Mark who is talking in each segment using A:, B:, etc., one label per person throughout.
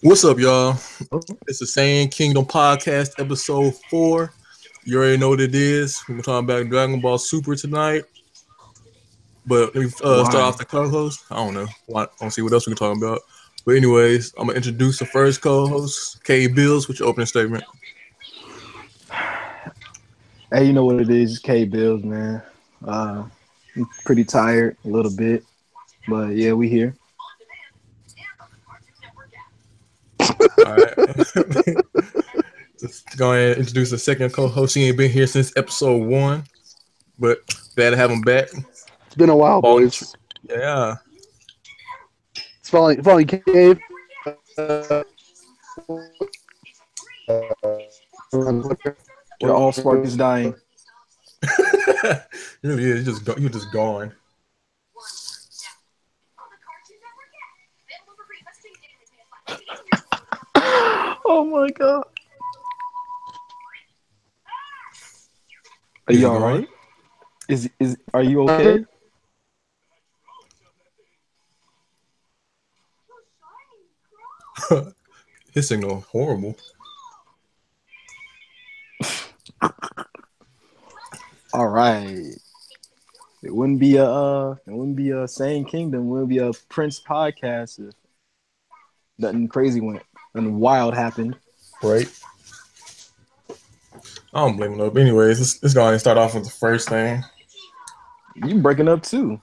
A: What's up, y'all? It's the Saiyan Kingdom Podcast, episode 4. You already know what it is. We're talking about Dragon Ball Super tonight. But let me start
B: Why?
A: off the co-host. I don't know. I don't see what else we can talk about. But anyways, I'm gonna introduce the first co-host, K Bills, with your opening statement.
B: Hey, you know what it is? It's K Bills, man. I'm pretty tired a little bit, but yeah, we here.
A: All right. Let's go ahead and introduce the second co-host. He ain't been here since episode 1, but glad to have him back.
C: It's been a while,
A: Falling,
C: boys.
A: yeah.
C: It's falling cave.
B: Your all spark is dying.
A: Really is. You're just gone.
B: Oh my god. Are
A: Is
B: you
A: he
B: all
A: gone?
B: right? Is are you okay?
A: His signal horrible.
B: All right. It wouldn't be a Saiyan Kingdom. It wouldn't be a Prince podcast if nothing crazy went and wild happened.
A: Right? I don't blame him though. But anyways, let's go ahead and start off with the first thing.
B: You breaking up too.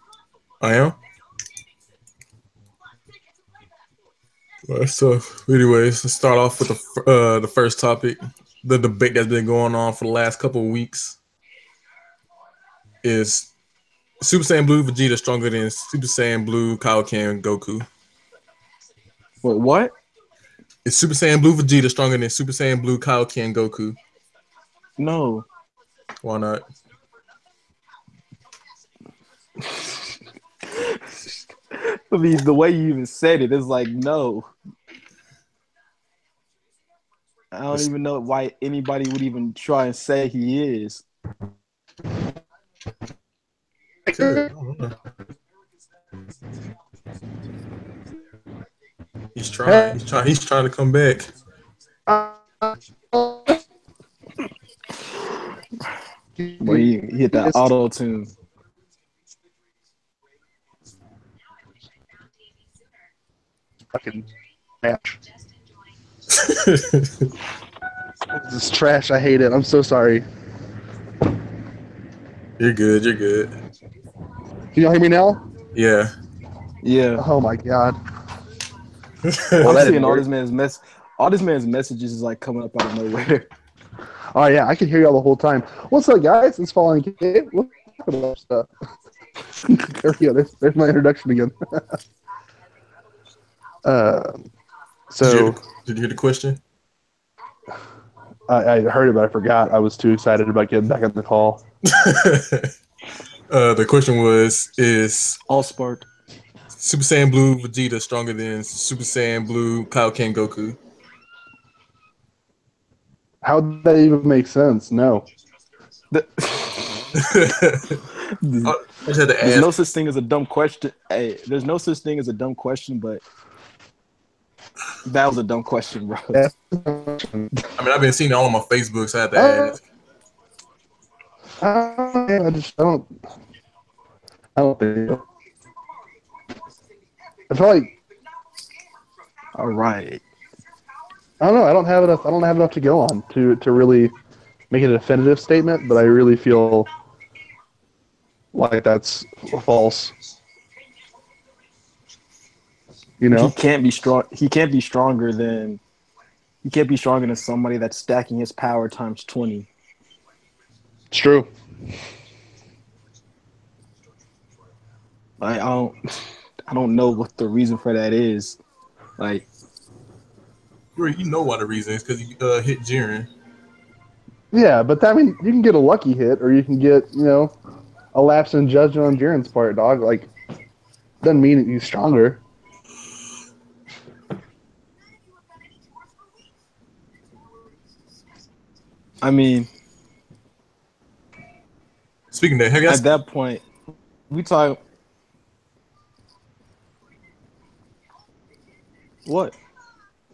A: I am. So, anyways, let's start off with the first topic. The debate that's been going on for the last couple of weeks is Super Saiyan Blue Vegeta stronger than Super Saiyan Blue Kaioken Goku?
B: Wait, what?
A: Is Super Saiyan Blue Vegeta stronger than Super Saiyan Blue Kaioken Goku?
B: No.
A: Why not?
B: I mean, the way you even said it is like, no. I don't even know why anybody would even try and say he is.
A: Good. I don't know. He's trying. He's trying to come back.
B: Well, he hit that auto tune.
C: Fucking trash. This is trash. I hate it. I'm so sorry.
A: You're good. You're good.
C: Can y'all hear me now?
A: Yeah.
B: Yeah.
C: Oh my god.
B: I'm
C: that
B: seeing
C: didn't
B: all
C: work.
B: this man's messages is like coming up out of nowhere.
C: Oh yeah, I can hear y'all the whole time. What's up, guys? It's Falling Cave. What's up, stuff? There we go. There's my introduction again. So
A: Did you hear the question?
C: I heard it, but I forgot. I was too excited about getting back on the call.
A: The question was: is
B: All spark.
A: Super Saiyan Blue Vegeta stronger than Super Saiyan Blue Kaioken Goku?
C: How did that even make sense? No.
A: I just had to
B: There's
A: ask.
B: no such thing as a dumb question. Hey, there's no such thing as a dumb question, but that was a dumb question, bro.
C: Yeah.
A: I mean, I've been seeing it all on my Facebook, so I had to ask.
C: I don't think so. I feel like
B: All right.
C: I don't know. I don't have enough to go on to really make a definitive statement, but I really feel like that's false. You know?
B: He can't be strong. He can't be stronger than. He can't be stronger than somebody that's stacking his power times 20.
C: It's true.
B: Like, I don't know what the reason for that is. Like,
A: You know why the reason is because he hit Jiren.
C: Yeah, but I mean, you can get a lucky hit, or you can get, a lapse in judgment on Jiren's part, dog. Like, doesn't mean that he's stronger.
B: I mean,
A: Speaking of that, have you
B: at
A: guys,
B: that point, we talk. What?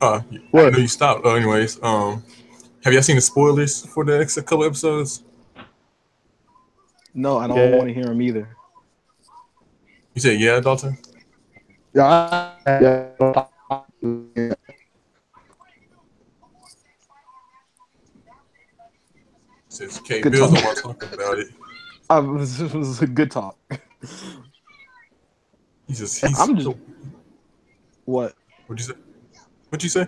A: I
C: What?
A: know you stopped. Anyways, have y'all seen the spoilers for the next couple episodes?
B: No, I don't
C: Yeah.
B: want to hear him either.
A: You said yeah, Dalton.
C: Yeah.
A: Says K
B: Good
A: Bills
B: talk.
A: don't want to talk about it.
B: It was a good talk.
A: He's
B: I'm just what
A: what'd you say? What'd you say?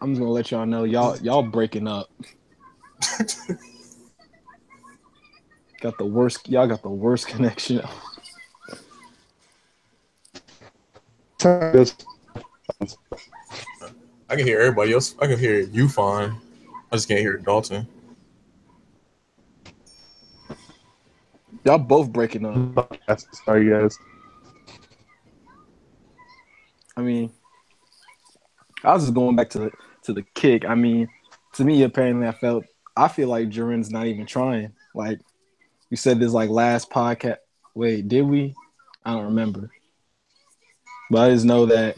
B: I'm just gonna let y'all know y'all breaking up. Got the worst. Y'all got the worst connection.
A: I can hear everybody else. I can hear you fine. I just can't hear Dalton.
B: Y'all both breaking up.
C: Sorry, guys.
B: I mean, I was just going back to the kick. I mean, to me, apparently, I feel like Jiren's not even trying. Like we said this like last podcast. Wait, did we? I don't remember. But I just know that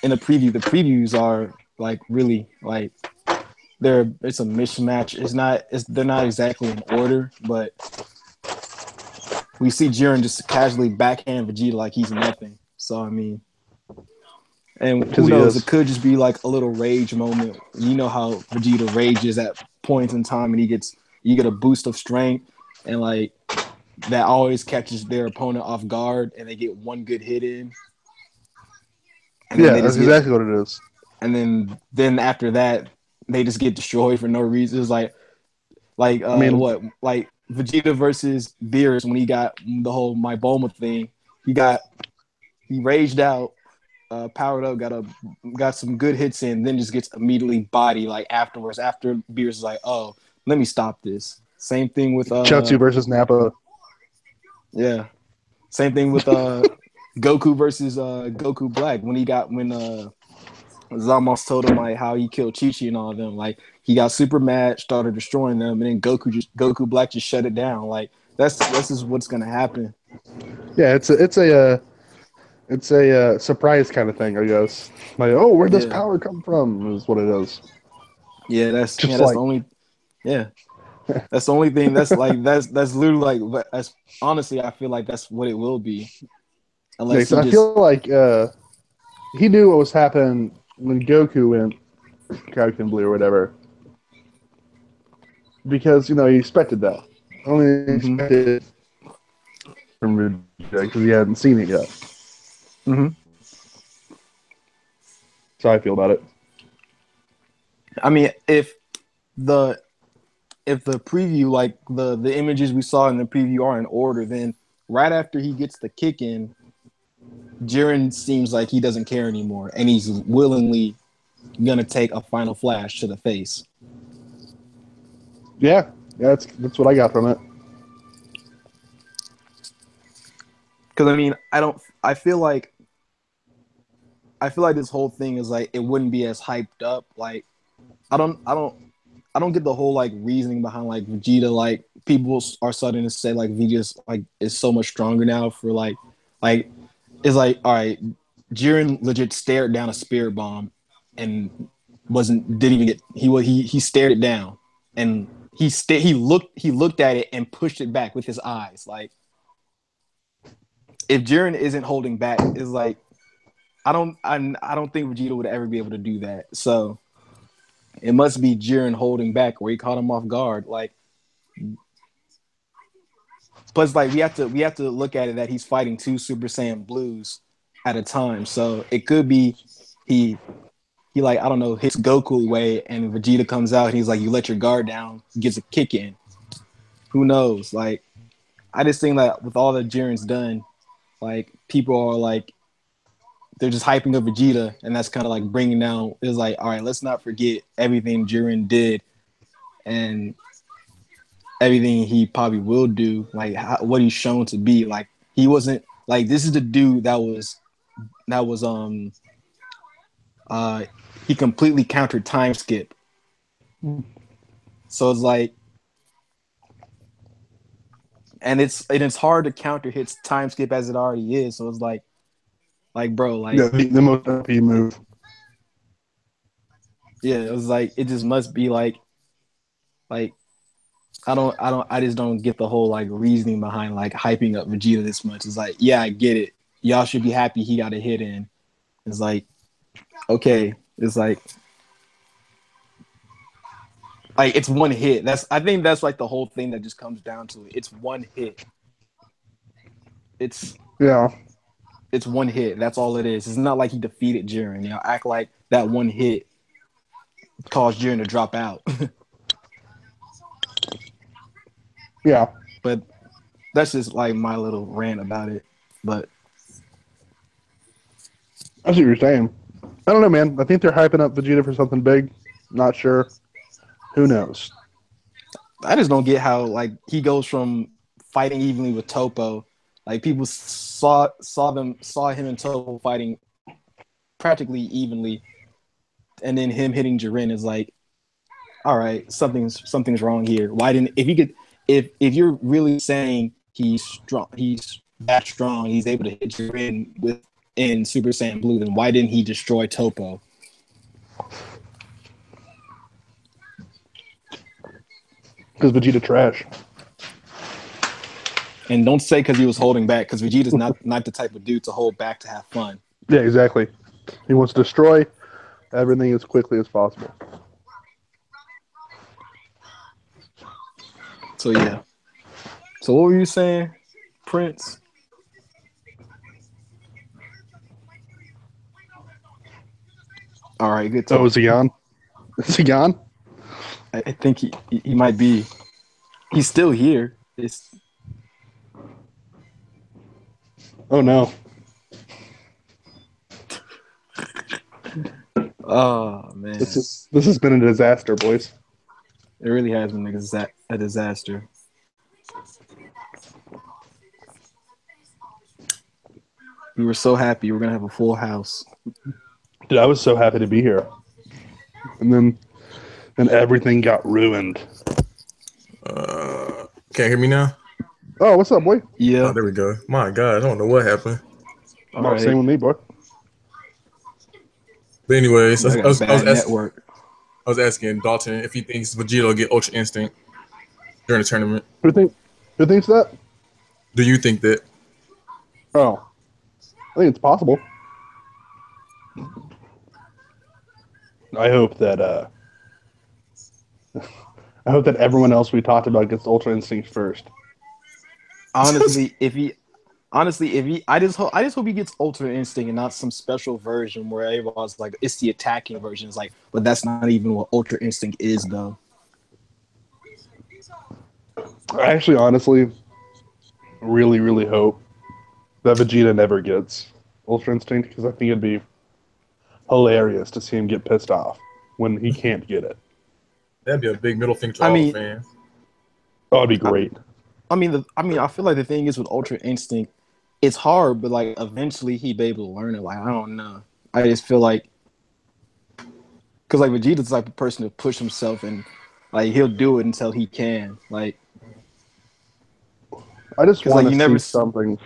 B: in the previews are like really like it's a mismatch. They're not exactly in order, but we see Jiren just casually backhand Vegeta like he's nothing. So I mean, and who knows? It could just be like a little rage moment. You know how Vegeta rages at points in time, and you get a boost of strength, and like that always catches their opponent off guard, and they get one good hit in, and then
C: Yeah,
B: they
C: that's
B: just get,
C: exactly what it is.
B: and then after that, they just get destroyed for no reason. It's like
C: I mean,
B: what like Vegeta versus Beerus when he got the whole My Bulma thing. He raged out, powered up, got some good hits in, then just gets immediately body like afterwards. After Beerus is like, oh, let me stop this. Same thing with
C: Chutsu versus Nappa.
B: yeah. Same thing with Goku versus Goku Black when Zamos told him like how he killed Chi Chi and all of them. Like he got super mad, started destroying them, and then Goku Black just shut it down. Like that's just what's gonna happen.
C: Yeah, it's a surprise kind of thing, I guess. Like, oh, where'd this
B: Yeah,
C: power come from? Is what it is. Just
B: that's
C: like,
B: the only yeah. That's the only thing. That's literally like that's honestly I feel like that's what it will be,
C: yeah,
B: unless
C: 'cause
B: he
C: I
B: just
C: feel like he knew what was happening when Goku went Kaioken Blue or whatever, because he expected that. Only
B: mm-hmm,
C: expected from Vegeta because he hadn't seen it yet.
B: mm-hmm.
C: That's how I feel about it.
B: I mean the if the preview like the images we saw in the preview are in order, then right after he gets the kick in, Jiren seems like he doesn't care anymore, and he's willingly gonna take a final flash to the face.
C: Yeah, that's what I got from it.
B: Because I mean, I feel like this whole thing is like it wouldn't be as hyped up. Like I don't I don't I don't get the whole like reasoning behind like Vegeta. Like people are starting to say like Vegeta's like is so much stronger now for like it's like all right, Jiren legit stared down a spirit bomb and wasn't didn't even get he stared it down and he looked at it and pushed it back with his eyes. Like if Jiren isn't holding back, is like I don't think Vegeta would ever be able to do that. So it must be Jiren holding back where he caught him off guard. Like plus like we have to look at it that he's fighting two Super Saiyan Blues at a time. So it could be he like I don't know hits Goku away and Vegeta comes out and he's like you let your guard down, gets a kick in. Who knows? Like I just think that with all that Jiren's done, like people are like they're just hyping up Vegeta, and that's kind of like bringing down. It's like, all right, let's not forget everything Jiren did and everything he probably will do. Like what he's shown to be. Like he wasn't like this is the dude that was uh he completely countered time skip. So it's like, and it's hard to counter hits time skip as it already is. So it's like Like, bro, like,
C: Yeah, the most OP move.
B: yeah, it was like it just must be like I just don't get the whole like reasoning behind like hyping up Vegeta this much. It's like, yeah, I get it. Y'all should be happy he got a hit in. It's like, okay, it's like it's one hit. I think that's like the whole thing that just comes down to it. It's one hit. It's
C: Yeah.
B: it's one hit. That's all it is. It's not like he defeated Jiren. You know, act like that one hit caused Jiren to drop out.
C: Yeah.
B: But that's just like my little rant about it. But
C: I see what you're saying. I don't know, man. I think they're hyping up Vegeta for something big. Not sure. Who knows?
B: I just don't get how like he goes from fighting evenly with Topo. Like people saw him and Topo fighting practically evenly, and then him hitting Jiren is like, all right, something's wrong here. Why didn't if you're really saying he's that strong, he's able to hit Jiren in Super Saiyan Blue, then why didn't he destroy Topo?
C: Because Vegeta trash.
B: And don't say because he was holding back, because Vegeta's not the type of dude to hold back to have fun.
C: Yeah, exactly. He wants to destroy everything as quickly as possible.
B: So yeah. So what were you saying, Prince? All right, good talk.
C: Oh, is he gone? Is he gone?
B: I think he might be. He's still here.
C: Oh no.
B: Oh man,
C: This has been a disaster, boys.
B: it really has been a disaster. We were so happy we're gonna have a full house.
C: Dude, I was so happy to be here. And then everything got ruined.
A: Can't hear me now?
C: Oh, what's up, boy?
B: Yeah.
A: Oh, there we go. My God, I don't know what happened.
B: All
C: Well,
B: right.
C: same with me, boy.
A: But anyways,
B: I got bad network.
A: I was asking Dalton if he thinks Vegeta will get Ultra Instinct during the tournament.
C: Who thinks that?
A: Do you think that?
C: Oh, I think it's possible. I hope that everyone else we talked about gets Ultra Instinct first.
B: Honestly, I just hope he gets Ultra Instinct and not some special version where everyone's like, it's the attacking version. It's like, but that's not even what Ultra Instinct is, though.
C: I actually, honestly, really, really hope that Vegeta never gets Ultra Instinct because I think it'd be hilarious to see him get pissed off when he can't get it.
A: That'd be a big middle finger to all the fans.
C: Oh, it'd be great.
B: I feel like the thing is with Ultra Instinct, it's hard, but like eventually he'd be able to learn it. Like, I don't know. I just feel like, because like Vegeta's the type of person to push himself and like he'll do it until he can. Like,
C: I just want to
B: never
C: see something.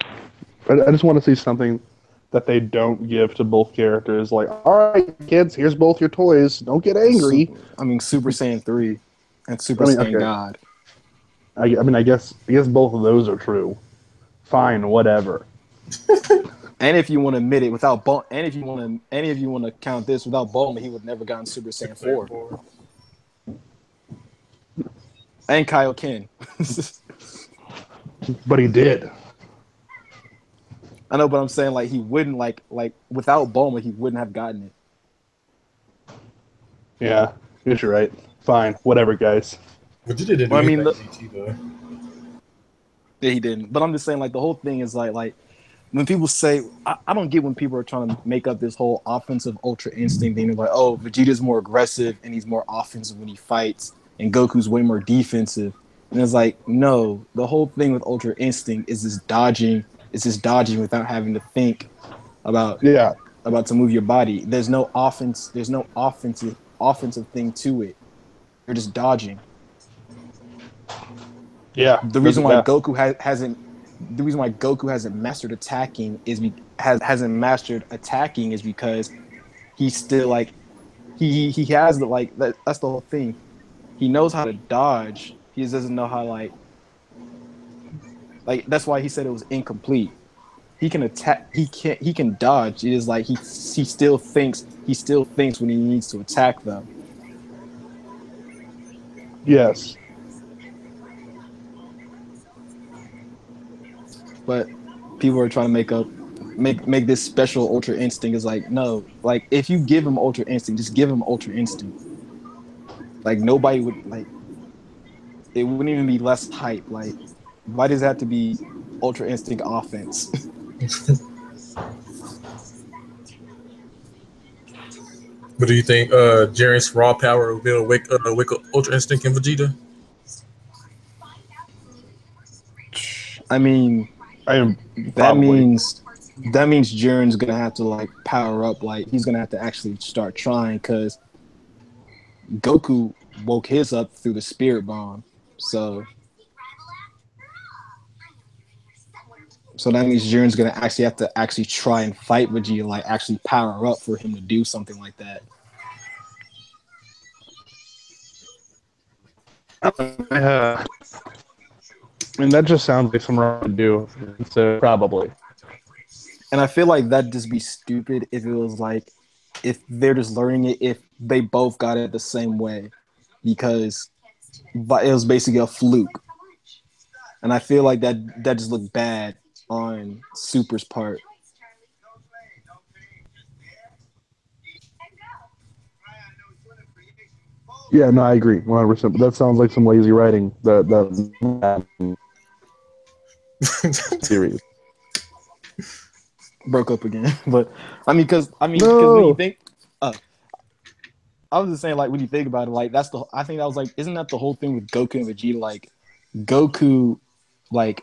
C: I just want to see something that they don't give to both characters. Like, all right, kids, here's both your toys. Don't get angry.
B: Super Saiyan 3 and Super Saiyan God.
C: I guess both of those are true. Fine, whatever.
B: And if you want to admit it, without Bulma, and if you want to count this without Bulma, he would never gotten Super Saiyan 4. And Kaioken.
C: But he did.
B: I know, but I'm saying like he wouldn't like without Bulma, he wouldn't have gotten it.
C: Yeah, you're right. Fine, whatever, guys.
A: Vegeta didn't do GT though.
B: Yeah, he didn't. But I'm just saying, like, the whole thing is like when people say, I don't get when people are trying to make up this whole offensive Ultra Instinct thing. They're like, oh, Vegeta's more aggressive and he's more offensive when he fights, and Goku's way more defensive. And it's like, no, the whole thing with Ultra Instinct is this dodging. It's just dodging without having to think about to move your body. There's no offense. There's no offensive thing to it. You're just dodging.
C: Yeah.
B: The reason why Goku hasn't the reason why Goku hasn't mastered attacking hasn't mastered attacking is because he's still like he has the like that's the whole thing. He knows how to dodge. He just doesn't know how like that's why he said it was incomplete. He can attack. He can dodge. It is like he still thinks when he needs to attack them.
C: Yes.
B: But people are trying to make this special Ultra Instinct. Is like, no, like if you give him Ultra Instinct, just give him Ultra Instinct. Like nobody would like it wouldn't even be less hype. Like, why does it have to be Ultra Instinct offense?
A: But do you think Jiren's raw power will be able to wake up Ultra Instinct in Vegeta?
B: I mean,
C: I am
B: that
C: probably.
B: means Jiren's gonna have to like power up. Like he's gonna have to actually start trying because Goku woke his up through the Spirit Bomb. So that means Jiren's gonna actually have to actually try and fight Vegeta, like actually power up for him to do something like that.
C: And that just sounds like something wrong to do. So probably.
B: And I feel like that'd just be stupid if it was like if they're just learning it if they both got it the same way, because it was basically a fluke. And I feel like that just looked bad on Super's part.
C: Yeah, no, I agree 100%. But that sounds like some lazy writing that series.
B: Broke up again, but because when you
C: No.
B: think, I was just saying like when you think about it, like I think that was like, isn't that the whole thing with Goku and Vegeta? Like Goku, like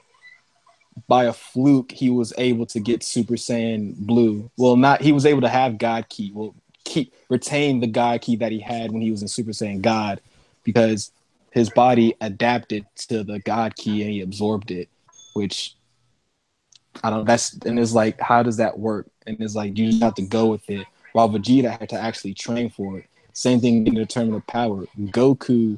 B: by a fluke, he was able to get Super Saiyan Blue. Well, not he was able to have God Ki. Well, retain the God Ki that he had when he was in Super Saiyan God, because his body adapted to the God Ki and he absorbed it, which I don't. And it's like, how does that work? And it's like you just have to go with it. While Vegeta had to actually train for it. Same thing in the terminal power. Goku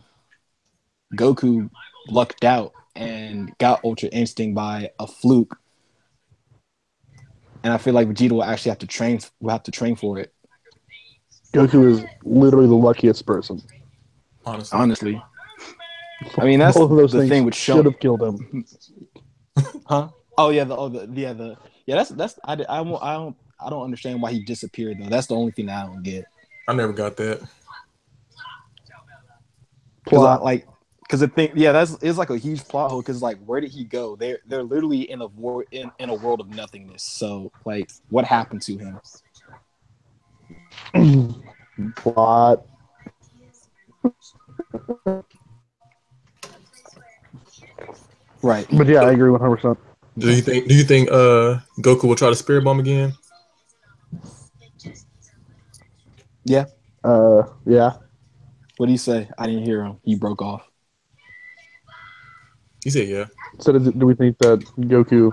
B: lucked out and got Ultra Instinct by a fluke. And I feel like Vegeta will actually have to train. Will have to train for it.
C: Goku is literally the luckiest person.
A: Honestly.
B: I mean, that's
C: both of those
B: the
C: things
B: thing with
C: should have killed him.
B: Huh? Oh yeah, that's I don't understand why he disappeared though. That's the only thing that I don't get.
A: I never got that.
C: Plot.
B: Because the thing, yeah, it's like a huge plot hole. Because like, where did he go? They're literally in a world of nothingness. So like, what happened to him?
C: Plot.
B: Right.
C: But yeah, I agree 100%.
A: Do you think Goku will try to Spirit Bomb again?
B: Yeah.
C: Yeah.
B: What do you say? I didn't hear him. He broke off.
A: He said yeah.
C: So do we think that Goku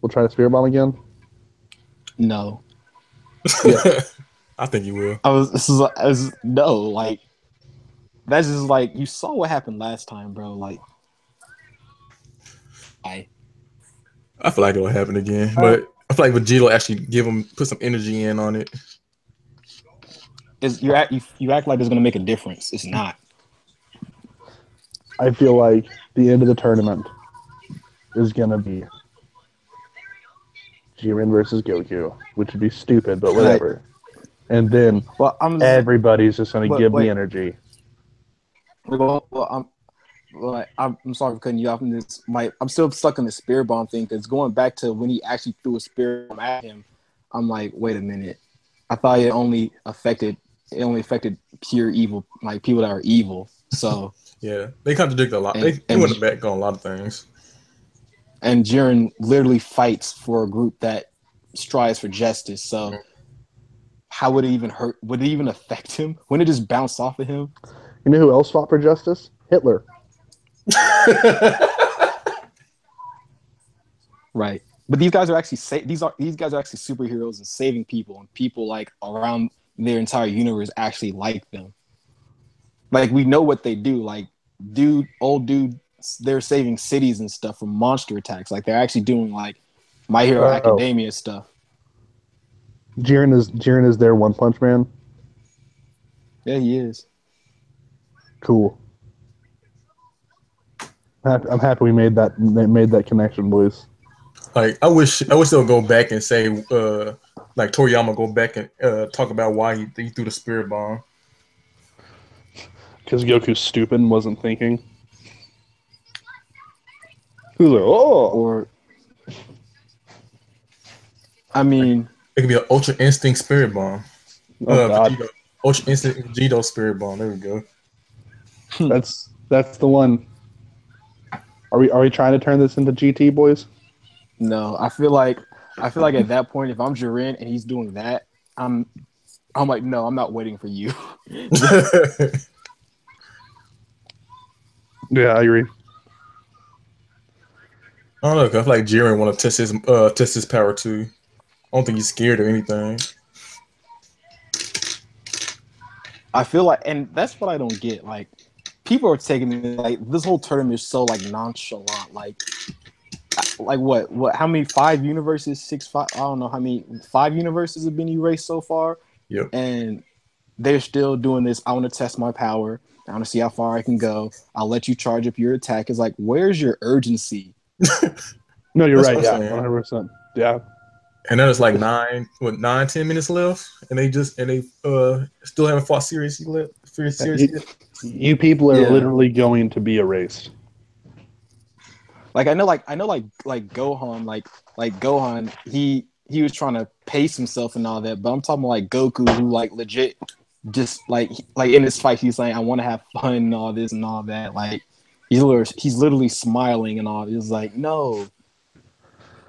C: will try to Spirit Bomb again?
B: No.
A: Yeah. I think he will.
B: No, like that's just like you saw what happened last time, bro. Like
A: I feel like it'll happen again, but I feel like Vegeta will actually put some energy in on it.
B: you act like it's gonna make a difference. It's not.
C: I feel like the end of the tournament is gonna be Jiren versus Goku, which would be stupid, but whatever. And then everybody's just gonna give me energy.
B: I'm sorry for cutting you off. I'm still stuck in the Spirit Bomb thing because going back to when he actually threw a Spirit Bomb at him, I'm like, wait a minute. I thought it only affected pure evil, like people that are evil. So
A: yeah, they contradict a lot. They went back on a lot of things.
B: And Jiren literally fights for a group that strives for justice. So how would it even hurt? Would it even affect him? Wouldn't it just bounce off of him?
C: You know who else fought for justice? Hitler.
B: Right. But these guys are actually these guys are actually superheroes and saving people, and people like around their entire universe actually like them. Like we know what they do. Like old dude, they're saving cities and stuff from monster attacks. Like they're actually doing like My Hero
C: Oh,
B: Academia stuff.
C: Jiren is their One Punch Man.
B: Yeah, he is.
C: Cool. I'm happy we made that connection, boys.
A: Like I wish they'll go back and say like Toriyama go back and talk about why he threw the spirit bomb.
C: Because Goku's stupid and wasn't thinking. He was like, oh.
B: Or I mean,
A: It could be an Ultra Instinct spirit bomb.
C: Oh God.
A: Vegeta, Ultra Instinct Vegeta spirit bomb. There we go.
C: That's the one. Are we trying to turn this into GT, boys?
B: no, I feel like at that point, if I'm Jiren and he's doing that, I'm like, no, I'm not waiting for you.
C: Yeah, I agree.
A: I don't know. I feel like Jiren want to test his power too. I don't think he's scared of anything.
B: I feel like, and that's what I don't get. Like, people are taking it like this whole tournament is so like nonchalant. Like what? How many 5 universes? 6, 5? I don't know how many 5 universes have been erased so far.
A: Yep.
B: And they're still doing this. I want to test my power. I want to see how far I can go. I'll let you charge up your attack. It's like, where's your urgency?
C: No, you're
A: That's
C: right.
A: what
C: Yeah,
A: I'm saying.
C: 100%. Yeah.
A: And then it's like 9-10 minutes left, and they still haven't fought seriously yet.
C: You people are literally going to be erased.
B: Like I know Gohan, like Gohan, he was trying to pace himself and all that, but I'm talking like Goku, who like legit just like in this fight, he's like, I want to have fun and all this and all that. Like he's literally smiling and all. He's like, no,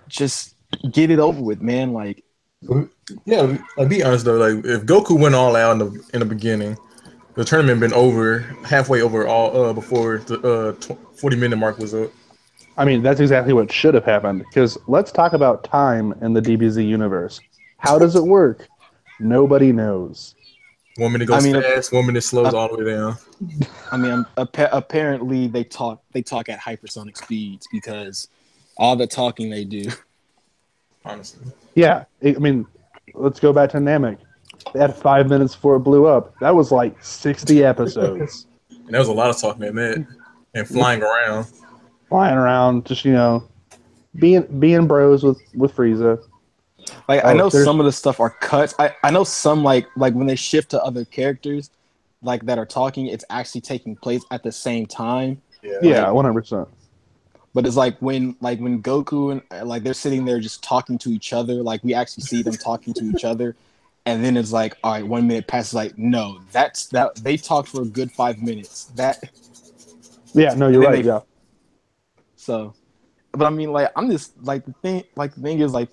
B: just get it over with, man. Like,
A: Yeah, like be honest though, like if Goku went all out in the beginning, the tournament been over halfway over all before the 40-minute mark was up.
C: I mean, that's exactly what should have happened. Because let's talk about time in the DBZ universe. How does it work? Nobody knows.
A: 1 minute goes fast, 1 minute slows all the way down.
B: I mean, apparently they talk at hypersonic speeds because all the talking they do.
A: Honestly.
C: Yeah, I mean, let's go back to Namek. They had 5 minutes before it blew up. That was like 60 episodes.
A: And there was a lot of talking in that and flying around.
C: Flying around, just, being bros with Frieza.
B: Like I know some of the stuff are cuts. I know some like when they shift to other characters like that are talking, it's actually taking place at the same time.
C: Yeah, 100%.
B: But it's like when Goku and like they're sitting there just talking to each other, like we actually see them talking to each other, and then it's like, all right, 1 minute passes. Like, no, that they talked for a good 5 minutes.
C: Yeah, no, you're right. Yeah.
B: So, but I mean, like, I'm just like the thing is like,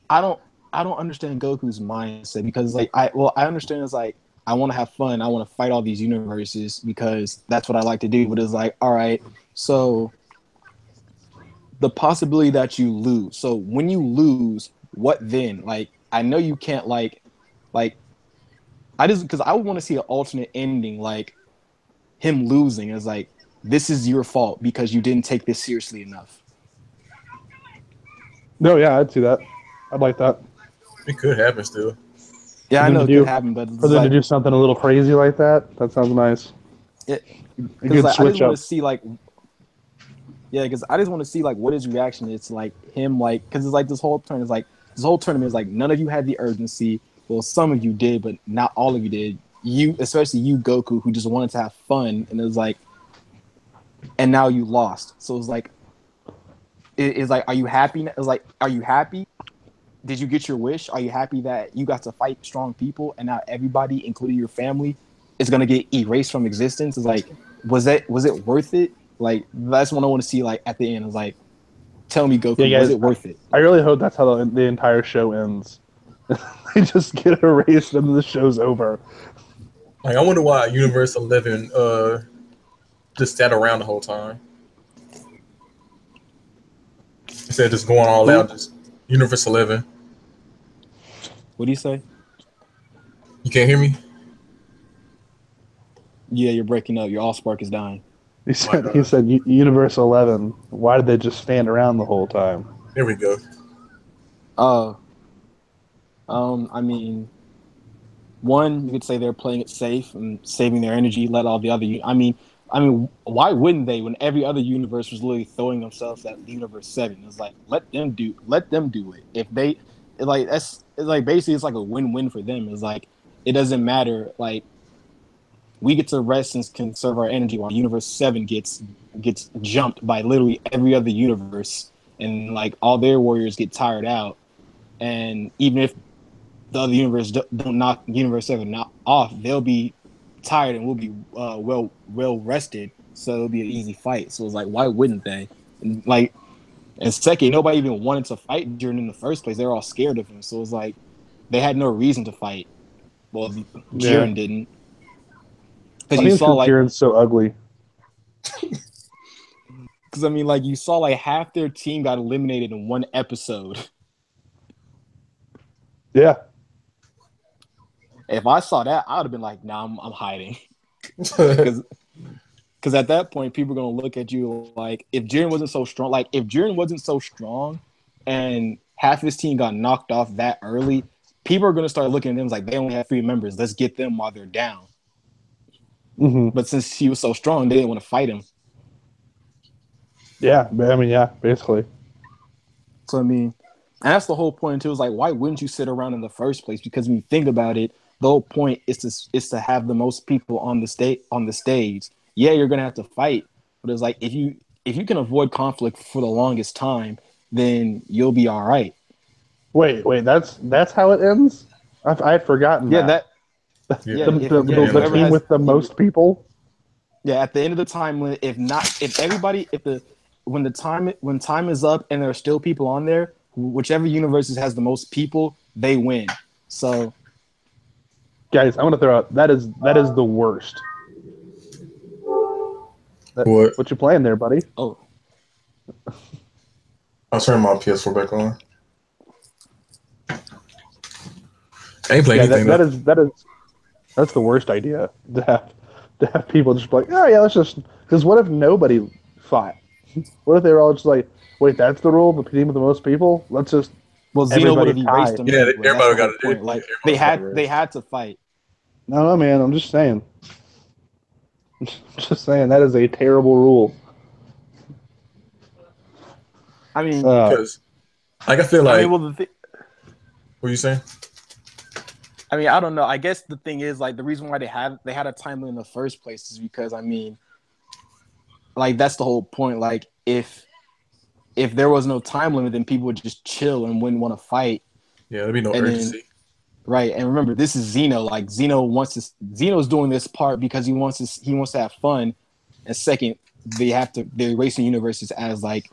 B: I don't understand Goku's mindset because like I understand it's like I want to have fun, I want to fight all these universes because that's what I like to do. But it's like, all right, so the possibility that you lose. So when you lose, what then? Like, I know you can't like I just because I would want to see an alternate ending, like him losing is like this is your fault because you didn't take this seriously enough.
C: No, yeah, I'd see that. I'd like that.
A: It could happen still.
B: Yeah, I know it could happen, but
C: for them to do something a little crazy like that sounds nice.
B: A
C: good
B: like,
C: switch up.
B: I just want to see like what his reaction is to like him, like because it's like this whole tournament is like none of you had the urgency. Well, some of you did, but not all of you did. You, especially you, Goku, who just wanted to have fun, and it was like, and now you lost. So it's like, are you happy? It's like, are you happy? Did you get your wish? Are you happy that you got to fight strong people, and now everybody, including your family, is gonna get erased from existence? It's like, was it worth it? Like, that's what I want to see. Like at the end, it's like, tell me, Goku, was it worth it?
C: I really hope that's how the entire show ends. They just get erased and the show's over.
A: Like, I wonder why Universe 11 just sat around the whole time. Instead of just going all out, just Universe 11.
B: What do you say?
A: You can't hear me?
B: Yeah, you're breaking up. Your AllSpark is dying.
C: He said Universe 11. Why did they just stand around the whole time?
A: There we go.
B: Oh, I mean, one, you could say they're playing it safe and saving their energy. Let all the other. I mean, why wouldn't they? When every other universe was literally throwing themselves at Universe 7, it's like let them do it. If they like, that's it's like basically it's like a win-win for them. It's like it doesn't matter. Like we get to rest and conserve our energy while Universe 7 gets jumped by literally every other universe, and like all their warriors get tired out. And even if the other universe don't knock Universe 7 not off, they'll be tired and we'll be well rested. So it'll be an easy fight. So it's like, why wouldn't they? And second, nobody even wanted to fight Jiren in the first place. They were all scared of him. So it's like they had no reason to fight. Well, Jiren didn't. Because you saw like
C: Jiren's so ugly.
B: Because I mean, like you saw like half their team got eliminated in one episode.
C: Yeah.
B: If I saw that, I would have been like, "Nah, I'm hiding," because at that point, people are gonna look at you like, if Jiren wasn't so strong, and half his team got knocked off that early, people are gonna start looking at them like they only have 3 members. Let's get them while they're down.
C: Mm-hmm.
B: But since he was so strong, they didn't want to fight him.
C: Yeah, I mean, yeah, basically.
B: So I mean, and that's the whole point too. Is like, why wouldn't you sit around in the first place? Because when you think about it, the whole point is to have the most people on the stage. Yeah, you're gonna have to fight, but it's like if you can avoid conflict for the longest time, then you'll be all right.
C: Wait, that's how it ends? I'd forgotten that.
B: The
C: team with the most people.
B: Yeah, at the end of the time, when time is up and there are still people on there, whichever universe has the most people, they win. So,
C: guys, I want to throw out that is the worst. What you playing there, buddy?
B: Oh,
A: I'll turn my PS4 back on. I ain't playing anything.
C: That's the worst idea to have people just be like, oh yeah, let's just, because what if nobody fought? What if they were all just like, wait, that's the rule? The team with the most people? Let's just.
B: Well, Xeno would have erased them.
A: Yeah, everybody got to do it.
B: Like they had to fight.
C: No, man, I'm just saying. Just saying that is a terrible rule.
B: I mean,
A: because I feel like.
B: What
A: are you saying?
B: I mean, I don't know. I guess the thing is, like, the reason why they had a time limit in the first place is because, I mean, like, that's the whole point. Like, if there was no time limit, then people would just chill and wouldn't want to fight.
A: Yeah, there'd be no urgency.
B: Right, and remember, this is Xeno. Like, Xeno's doing this part because he wants to have fun. And second, they're erasing universes as like,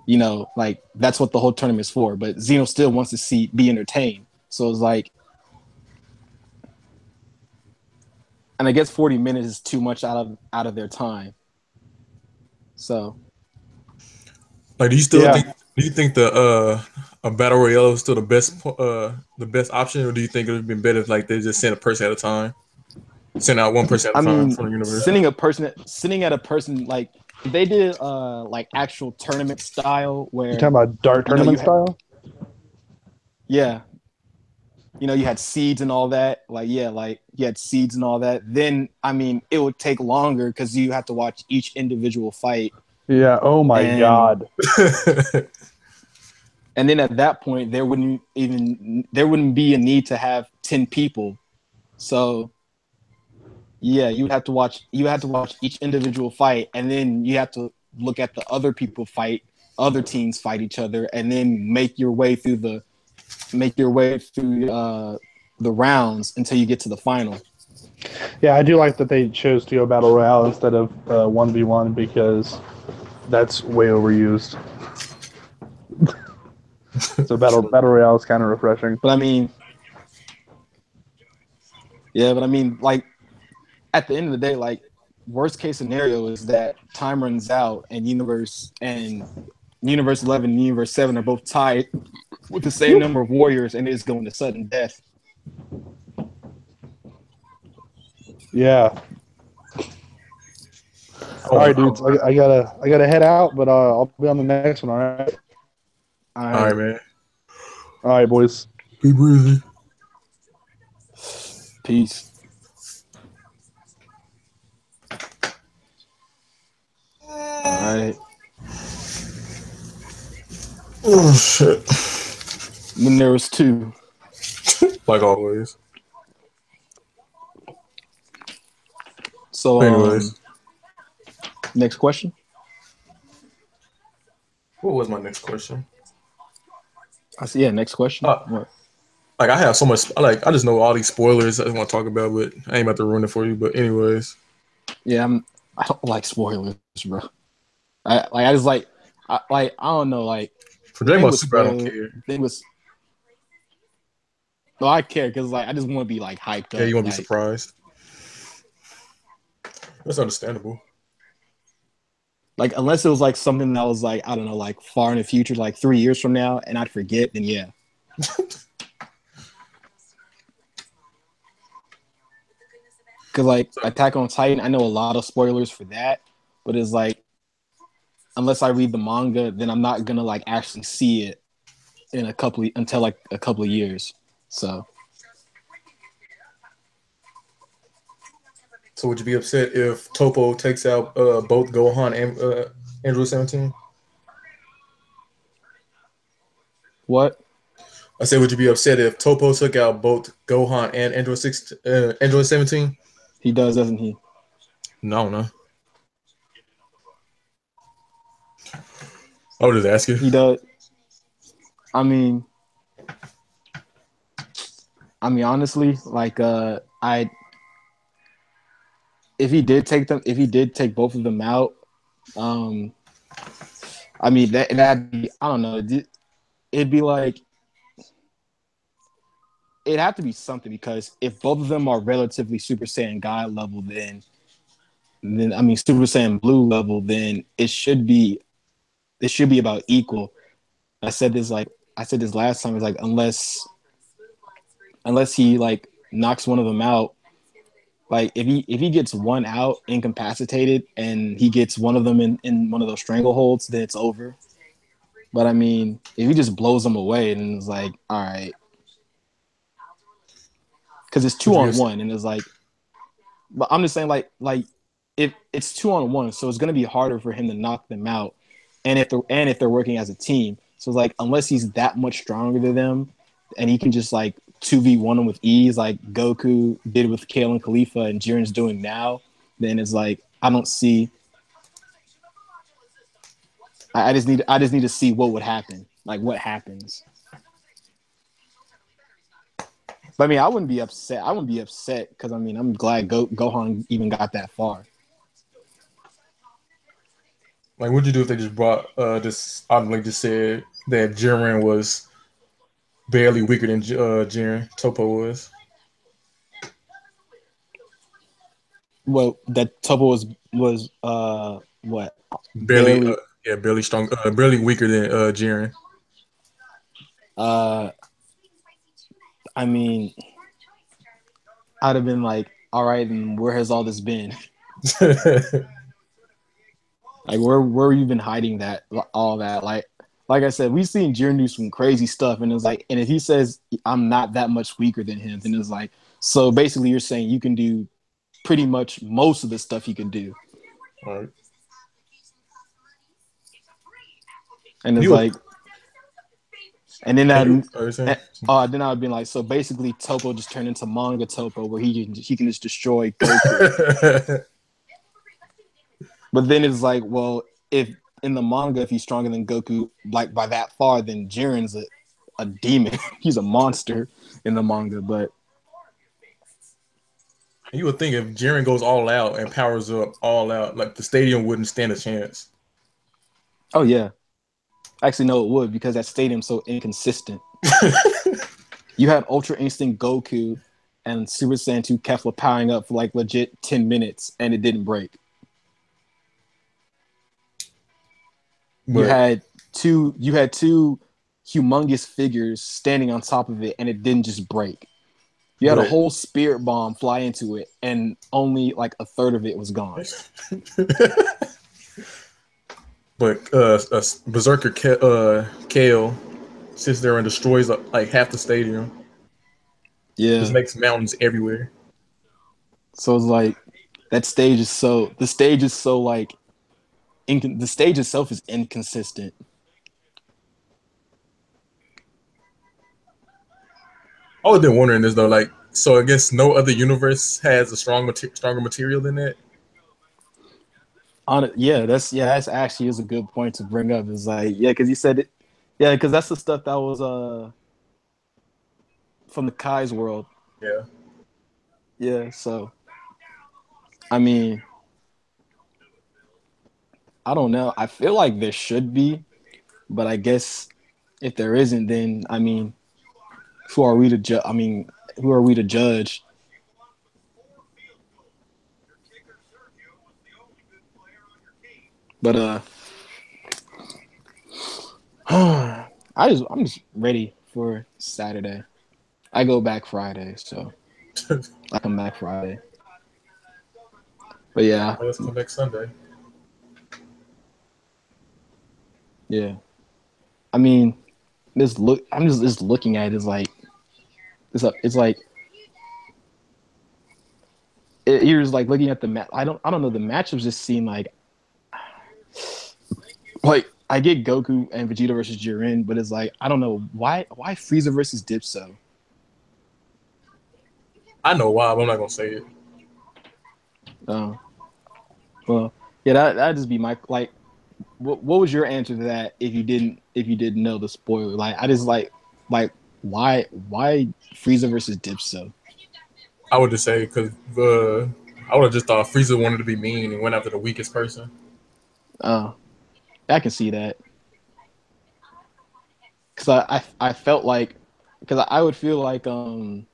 B: you know, like that's what the whole tournament is for. But Xeno still wants to be entertained. So it's like. And I guess 40 minutes is too much out of their time. So,
A: like, do you think the a battle royale is still the best option, or do you think it would have been better if like they just sent a person at a time, send out one person at a time from the universe?
B: Sending at a person like if they did like actual tournament style where
C: you talking about dart tournament style?
B: Yeah. You know, you had seeds and all that. Like, yeah, like you had seeds and all that. Then, I mean, it would take longer because you have to watch each individual fight.
C: Yeah. Oh my God.
B: And then at that point, there wouldn't be a need to have 10 people. So, yeah, you have to watch each individual fight, and then you have to look at the other people fight, other teams fight each other, and then make your way through the rounds until you get to the final.
C: Yeah, I do like that they chose to go battle royale instead of 1v1 because that's way overused. So battle royale is kind of refreshing.
B: But I mean, like at the end of the day, like worst case scenario is that time runs out and universe and Universe 11 and Universe 7 are both tied with the same number of warriors, and it's going to sudden death.
C: Yeah. All right, dudes. I gotta head out, but I'll be on the next one. All right.
B: All
A: All
B: right.
A: right, man.
C: All right, boys.
A: Be breezy.
B: Peace. All right.
A: Oh shit.
B: Then there was 2.
A: Like always.
B: So,
A: Anyways,
B: next question.
A: what was my next question?
B: I see. Yeah, next question. What?
A: Like I have so much. I just know all these spoilers I just want to talk about, but I ain't about to ruin it for you. But anyways,
B: Yeah, I don't like spoilers, bro. I just I don't know. Like
A: for
B: the
A: Dragon
B: thing
A: Ball
B: with
A: Super, I don't
B: spoil,
A: care.
B: the thing was. No, I care because like I just want to be like hyped
A: Yeah,
B: up.
A: you won't be
B: Like,
A: surprised. That's understandable.
B: like unless it was like something that was like I don't know, like far in the future, like 3 years from now, and I'd forget. Then yeah. Because like Attack on Titan, I know a lot of spoilers for that, but it's like unless I read the manga, then I'm not gonna like actually see it in until like a couple of years. So
A: So would you be upset if Topo takes out both Gohan and Android 17?
B: what?
A: I said, would you be upset if Topo took out both Gohan and Android 17?
B: He does, doesn't he?
A: No, no. I was just asking.
B: He does. I mean, honestly, like, I if he did take both of them out, um, I mean that I don't know, it'd be like it'd have to be something because if both of them are relatively Super Saiyan God level, then I mean Super Saiyan Blue level, then it should be about equal. I said this last time. It's like unless he like knocks one of them out. Like if he gets one out incapacitated and he gets one of them in one of those strangleholds, then it's over. But I mean, if he just blows them away, then it's like, all right, because it's
A: Would
B: two
A: you be
B: on
A: upset?
B: one, and it's like, but I'm just saying like if it's 2-on-1, so it's gonna be harder for him to knock them out, and if they're working as a team, so it's like unless he's that much stronger than them, and he can just like 2v1 them with ease, like Goku did with Kale and Khalifa, and Jiren's doing now, then it's like I don't see. I just need to see what would happen, like what happens. But I mean, I wouldn't be upset. I wouldn't be upset because I mean, I'm glad Gohan even got that far.
A: Like, what'd you do if they just brought just oddly just said that Jiren was barely weaker than Jiren Topo was?
B: Well, that Tubbo was what
A: Barely,
B: barely
A: yeah, barely strong, barely weaker than Jiren.
B: uh I mean, I'd have been like, all right, and where has all this been? Like where you been hiding that all that? Like I said, we've seen Jiren do some crazy stuff, and it's like, and if he says I'm not that much weaker than him, then it's like, so basically you're saying you can do pretty much most of the stuff he can do.
A: Right.
B: And it's
A: You,
B: like, and then
A: and
B: that,
A: you, are you saying?
B: then I would be like, so basically Topo just turned into manga Topo, where he can just destroy Goku. But then it's like, well, if in the manga, if he's stronger than Goku, like by that far, then Jiren's a demon. He's a monster in the manga. But
A: You would think if Jiren goes all out and powers up all out, like the stadium wouldn't stand a chance.
B: oh yeah, actually no, it would because that stadium's so inconsistent. You had Ultra Instinct Goku and Super Saiyan 2 Kefla powering up for like legit 10 minutes and it didn't break. You
A: But
B: had two humongous figures standing on top of it, and it didn't just break. You had a whole spirit bomb fly into it, and only like a third of it was gone.
A: But Berserker Kale sits there and destroys like half the stadium.
B: Yeah,
A: just makes mountains everywhere.
B: So it's like that stage is so. The stage is so like. The stage itself is inconsistent.
A: I was been wondering this though, like, so I guess no other universe has a stronger material than that.
B: That's actually is a good point to bring up. It's like, yeah, because you said it, yeah, because that's the stuff that was from the Kai's world.
A: Yeah.
B: Yeah, so I mean, I don't know. I feel like there should be, but I guess if there isn't, then I mean, who are we to judge? I mean, who are we to judge? But I'm just ready for Saturday. I go back Friday, so I come back Friday. But yeah,
A: let's come back Sunday.
B: Yeah, I mean, this look. I'm just looking at it. It's like it's like you're just like looking at the match. I don't know. The matchups just seem like I get Goku and Vegeta versus Jiren, but it's like I don't know why Frieza versus Dipso.
A: I know why, but I'm not gonna say it.
B: Oh, well, yeah, that'd just be my like. What was your answer to that if you didn't know the spoiler? Like I just like why Frieza versus Dipso?
A: I would just say because I would have just thought Frieza wanted to be mean and went after the weakest person.
B: Oh, I can see that. Because I felt like because I would feel like Frieza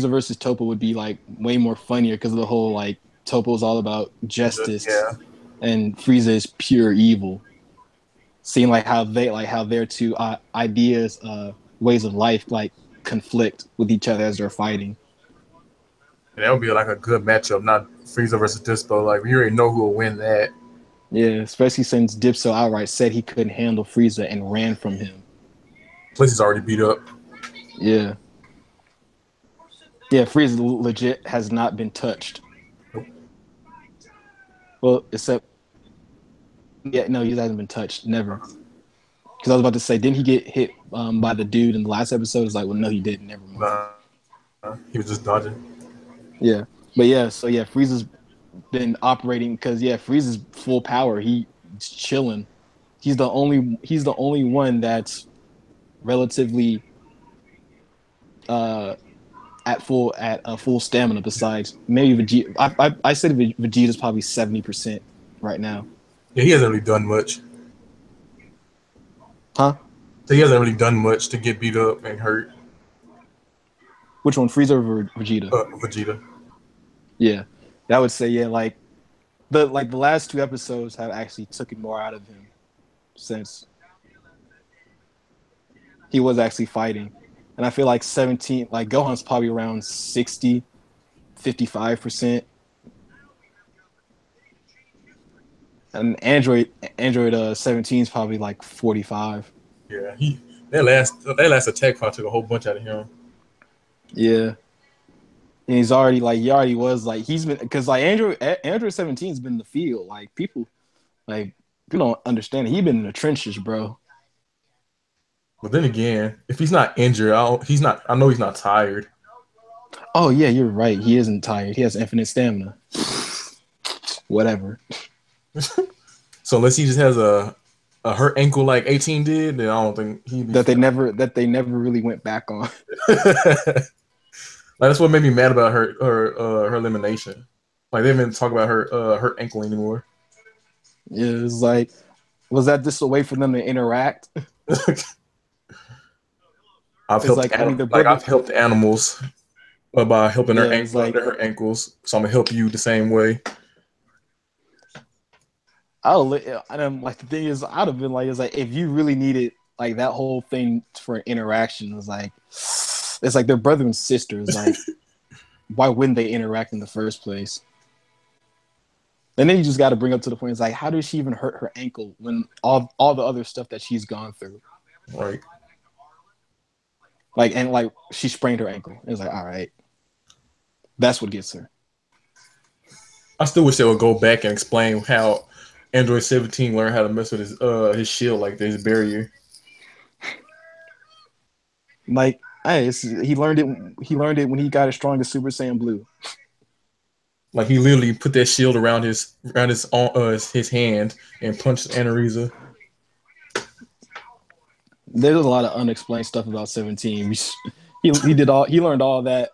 B: versus Toppo would be like way more funnier because of the whole like Toppo is all about justice, and Frieza is pure evil. Seeing like how their two ideas, ways of life like conflict with each other as they're fighting.
A: And that would be like a good matchup, not Frieza versus Dispo. Like we already know who will win that.
B: Yeah, especially since Dipso outright said he couldn't handle Frieza and ran from him.
A: Plus he's already beat up.
B: Yeah. Yeah, Frieza legit has not been touched.
A: Nope.
B: Well, except yeah, no, he hasn't been touched. Never. Because I was about to say, didn't he get hit by the dude in the last episode? It's like, well, no, he didn't. Never mind.
A: He was just dodging.
B: Yeah, but yeah, so yeah, Frieza's been operating because yeah, Frieza's full power. He's chilling. He's the only one that's relatively at full stamina. Besides maybe Vegeta. I said Vegeta's probably 70% right now.
A: Yeah, he hasn't really done much.
B: Huh?
A: So he hasn't really done much to get beat up and hurt.
B: Which one, Frieza or Vegeta?
A: Vegeta.
B: Yeah, I would say yeah. Like the last two episodes have actually taken more out of him since he was actually fighting, and I feel like 17. Like Gohan's probably around 60, 55%, and Android 17 is probably like 45.
A: Yeah, that last attack probably took a whole bunch out of him.
B: Yeah. And he already was like he's been because like Android 17's been in the field. Like people don't understand it. He's been in the trenches, bro.
A: But then again, if he's not injured, I know he's not tired.
B: Oh yeah, you're right. He isn't tired. He has infinite stamina. Whatever.
A: So unless he just has a hurt ankle like 18 did, then I don't think
B: they never really went back on.
A: Like, that's what made me mad about her elimination. Like they haven't talked about her hurt ankle anymore.
B: Yeah, it's like, was that just a way for them to interact?
A: I've helped animals by helping her ankle under her ankles, so I'm gonna help you the same way.
B: like the thing is, I'd have been like, it's like if you really needed like that whole thing for an interaction, it's like they're brother and sister. It's like, why wouldn't they interact in the first place? And then you just got to bring up to the point. It's like, how did she even hurt her ankle when all the other stuff that she's gone through?
A: Right.
B: Like and like she sprained her ankle. It's like, all right, that's what gets her.
A: I still wish they would go back and explain how Android 17 learned how to mess with his shield like this, his barrier.
B: Like, hey, he learned it. He learned it when he got as strong as Super Saiyan Blue.
A: Like he literally put that shield around his hand and punched Anariza.
B: There's a lot of unexplained stuff about 17. He learned all that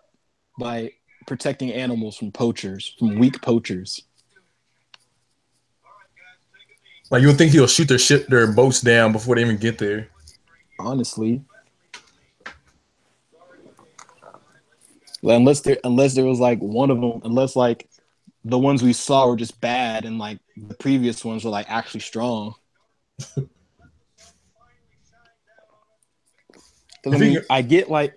B: by protecting animals from poachers, from weak poachers.
A: Like you would think he'll shoot their boats down before they even get there.
B: Honestly, unless there was like one of them, unless like the ones we saw were just bad and like the previous ones were like actually strong. I mean, I get like,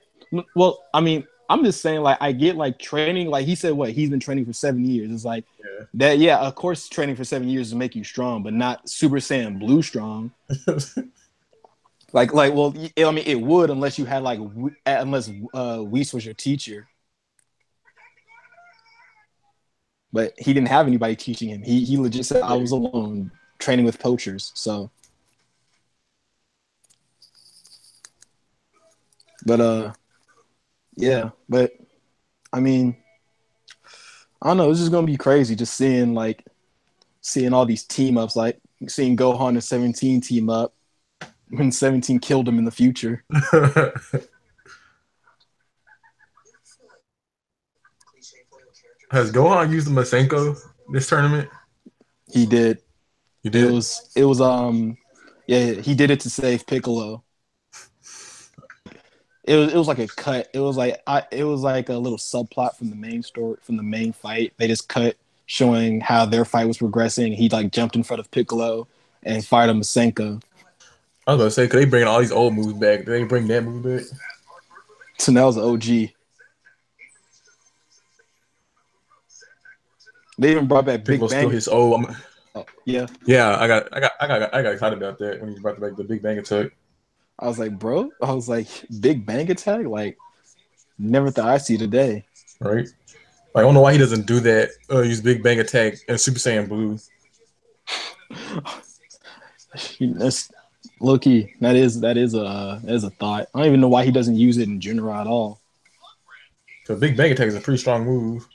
B: well, I mean, I'm just saying like I get like training. Like he said, what he's been training for 7 years. It's like that. Yeah, of course, training for 7 years to make you strong, but not Super Saiyan Blue strong. Well, I mean, it would unless you had like unless Whis was your teacher. But he didn't have anybody teaching him. He legit said I was alone training with poachers. So, but yeah. But I mean, I don't know. It's just gonna be crazy just seeing all these team ups, like seeing Gohan and 17 team up when 17 killed him in the future.
A: Has Gohan used the Masenko this tournament?
B: He did.
A: He did.
B: It was yeah, he did it to save Piccolo. It was like a cut. It was like a little subplot from the main story, from the main fight. They just cut showing how their fight was progressing. He like jumped in front of Piccolo and fired a Masenko.
A: I was gonna say, could they bring all these old moves back? Did they bring that move back?
B: So now it's an OG. They even brought back Big Bang.
A: Still his old.
B: Yeah.
A: Yeah, I got excited about that when he brought back the Big Bang attack.
B: I was like, bro. I was like, Big Bang attack? Like, never thought I'd see today.
A: Right. Like, I don't know why he doesn't do that. Use Big Bang attack and Super Saiyan Blue.
B: That's low key. That is a thought. I don't even know why he doesn't use it in general at all.
A: Because Big Bang attack is a pretty strong move.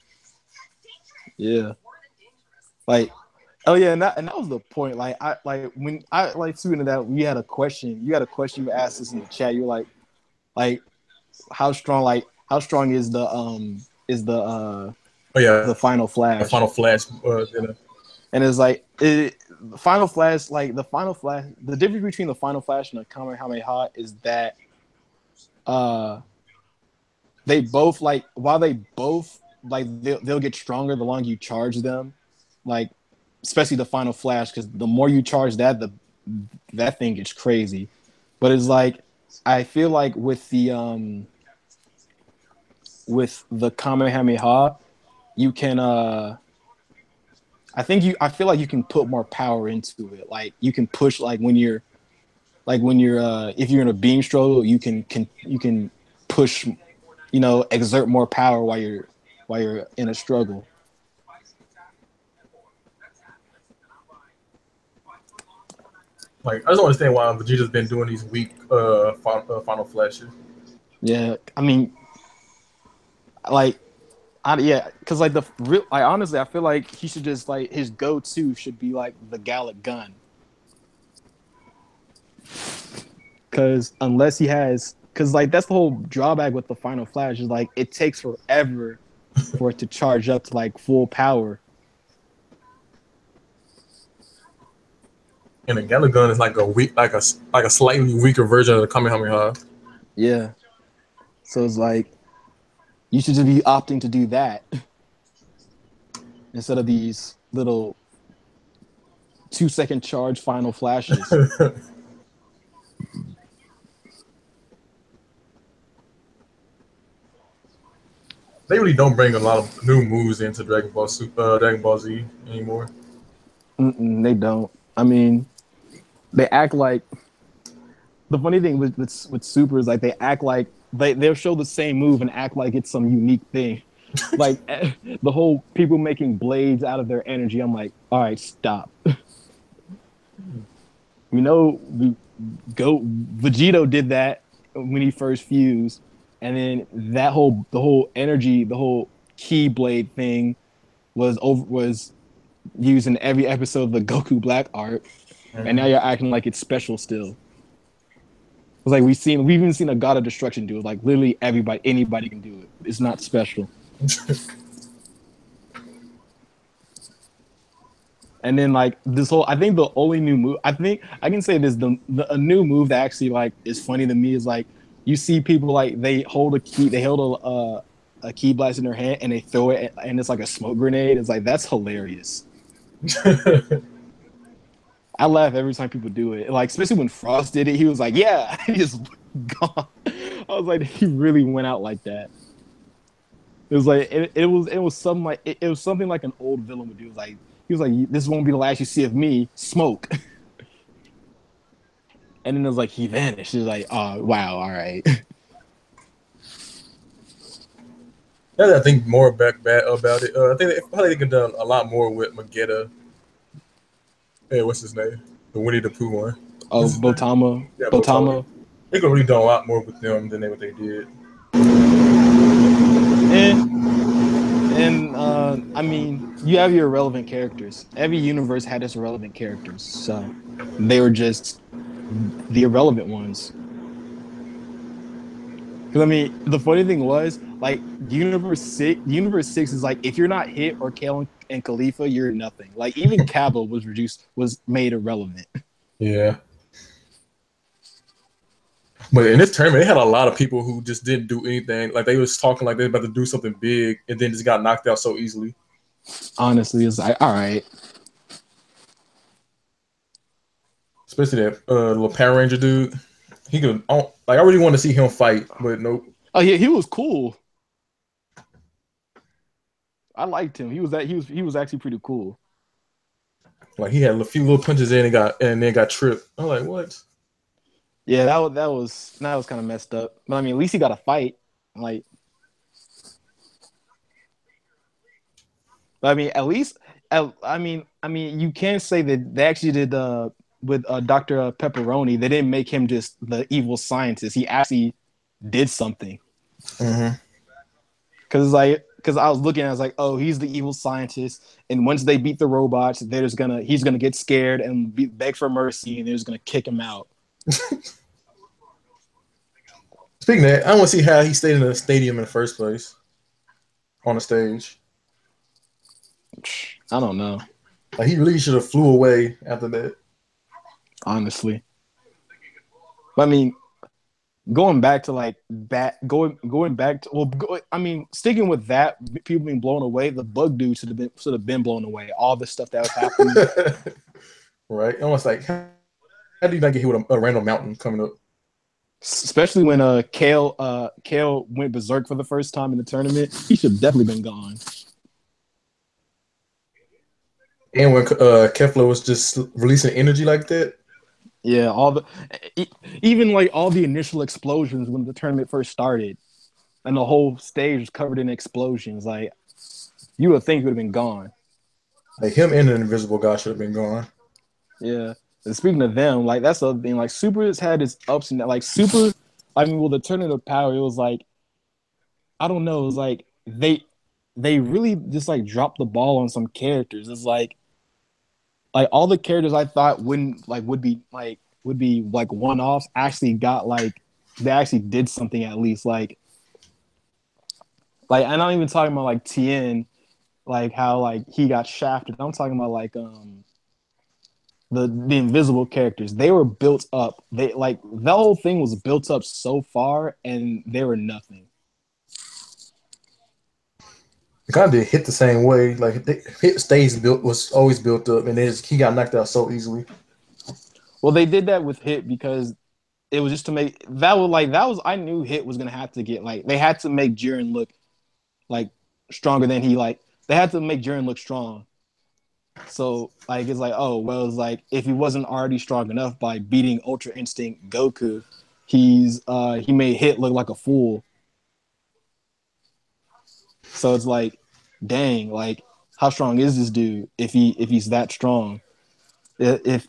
B: Yeah. Like, oh yeah, and that was the point. Like when I speaking of that, we had a question. You had a question you asked us in the chat. You were like how strong is the the Final Flash?
A: The Final Flash.
B: And it's like the Final Flash, the difference between the Final Flash and the Kamehameha is that they both they'll get stronger the longer you charge them, like especially the Final Flash, because the more you charge that thing gets crazy. But it's like I feel like with the Kamehameha, you can I feel like you can put more power into it. Like you can push if you're in a beam struggle, you can push, exert more power while you're in a struggle.
A: Like I just don't understand why Vegeta's been doing these weak Final Flashes.
B: Yeah, I mean, because honestly, I feel like he should just his go-to should be like the Gallic gun. Because that's the whole drawback with the Final Flash is like it takes forever for it to charge up to like full power.
A: And the Gallic gun is like a slightly weaker version of the Kamehameha.
B: Yeah. So it's like you should just be opting to do that instead of these little 2-second charge final flashes.
A: They really don't bring a lot of new moves into Dragon Ball Z anymore.
B: They don't. I mean, they act like the funny thing with Super is like they act like they'll show the same move and act like it's some unique thing. Like the whole people making blades out of their energy. I'm like, all right, stop. We know Vegeta did that when he first fused, and then the whole energy, the whole key blade thing was used in every episode of the Goku Black arc, and now you're acting like it's special still. It's like we've even seen a God of Destruction do it. Like literally anybody can do it. It's not special. And then like this whole, I think the only new move, I think I can say this, a new move that actually like is funny to me is like you see people like they hold a key blast in their hand and they throw it and it's like a smoke grenade. It's like that's hilarious. I laugh every time people do it. Like especially when Frost did it, he was like, "Yeah," he just gone. I was like, he really went out like that. It was like it was something like it was something like an old villain would do. It was like he was like, "This won't be the last you see of me." Smoke. And then it was like he vanished. It was like, oh wow, all right.
A: Now that I think more back about it, I think they could have done a lot more with Vegeta. Hey, what's his name? The Winnie the Pooh one.
B: Oh, Botama.
A: Yeah,
B: Botama.
A: They could have really done a lot more with them than what they did.
B: And I mean, you have your irrelevant characters. Every universe had its irrelevant characters, so they were just the irrelevant ones. Because I mean, the funny thing was, like, Universe 6 is like if you're not Hit or Kale and Khalifa, you're nothing. Like even Cabba was made irrelevant.
A: Yeah. But in this tournament, they had a lot of people who just didn't do anything. Like they was talking like they were about to do something big, and then just got knocked out so easily.
B: Honestly, it's like all right.
A: Especially that little Power Ranger dude. He could like I really want to see him fight, but nope.
B: Oh yeah, he was cool. I liked him. He was actually pretty cool.
A: Like he had a few little punches in and then got tripped. I'm like, what?
B: Yeah, that was kind of messed up. But I mean, at least he got a fight. Like, but I mean, at least I mean, you can't say that they actually did with Dr. Pepperoni. They didn't make him just the evil scientist. He actually did something.
A: Mm-hmm.
B: Because I was looking, I was like, oh, he's the evil scientist, and once they beat the robots, he's gonna get scared and beg for mercy, and they're just gonna kick him out.
A: Speaking of that, I want to see how he stayed in the stadium in the first place. On the stage.
B: I don't know.
A: Like he really should have flew away after that.
B: Honestly. I mean, going back to like going back to I mean, sticking with that, people being blown away, the bug dude should have been blown away. All the stuff that was happening.
A: Right? Almost like how do you not get hit with a random mountain coming up?
B: Especially when Kale went berserk for the first time in the tournament. He should have definitely been gone.
A: And when Kefla was just releasing energy like that.
B: Yeah, even like all the initial explosions when the tournament first started, and the whole stage was covered in explosions. Like you would think he would have been gone.
A: Like him and the Invisible God should have been gone.
B: Yeah. And speaking of them, like that's the other thing. Like Super has had its ups and downs. Like Super, I mean, with the tournament of power, it was like I don't know. It was like they really just like dropped the ball on some characters. It's like all the characters I thought would be one offs actually got like they actually did something at least like I'm not even talking about like Tien, like how like he got shafted. I'm talking about like the invisible characters. They were built up. They like the whole thing was built up so far and they were nothing.
A: It kind of did hit the same way. Like hit stays built was always built up, and then he got knocked out so easily.
B: Well, they did that with Hit because it was just to make that was I knew Hit was gonna have to get like they had to make Jiren look like stronger than he like they had to make Jiren look strong. So like it's like oh well it's like if he wasn't already strong enough by beating Ultra Instinct Goku, he made Hit look like a fool. So it's like, dang, like how strong is this dude if he's that strong? If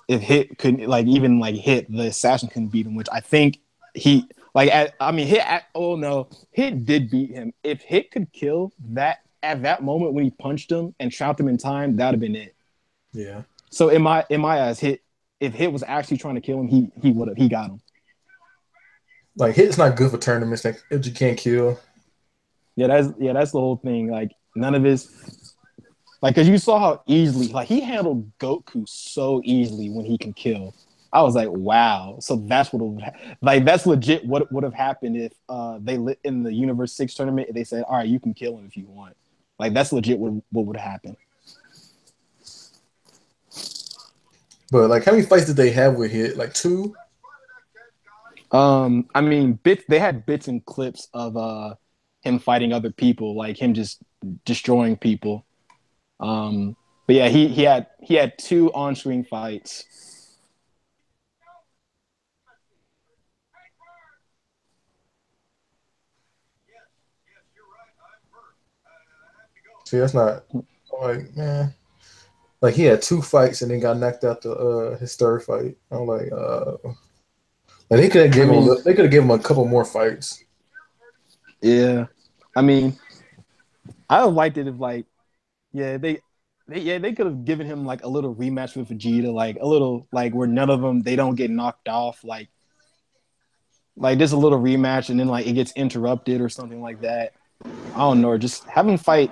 B: if Hit couldn't like even like Hit the assassin couldn't beat him, which I think he like I mean oh no Hit did beat him. If Hit could kill that at that moment when he punched him and trapped him in time, that'd have been it.
A: Yeah.
B: So in my eyes, Hit if Hit was actually trying to kill him, he got him.
A: Like Hit's not good for tournaments like, if you can't kill.
B: Yeah, that's the whole thing. Like none of his like because you saw how easily like he handled Goku so easily when he can kill. I was like, wow. So that's what like that's legit. What would have happened if they lit in the Universe 6 tournament? They said, all right, you can kill him if you want. Like that's legit. What would happen?
A: But like, how many fights did they have with Hit? Like 2.
B: I mean, bits. They had bits and clips of him fighting other people, like him just destroying people. But yeah, he had 2 on-screen fights.
A: See, that's not like man. Like he had 2 fights and then got knocked out the his third fight. I'm like, and they could have given him. They could have given him a couple more fights.
B: Yeah, I mean, I would have liked it if like, yeah, they could have given him like a little rematch with Vegeta, like a little like where none of them they don't get knocked off, like just a little rematch and then like it gets interrupted or something like that. I don't know, or just have him fight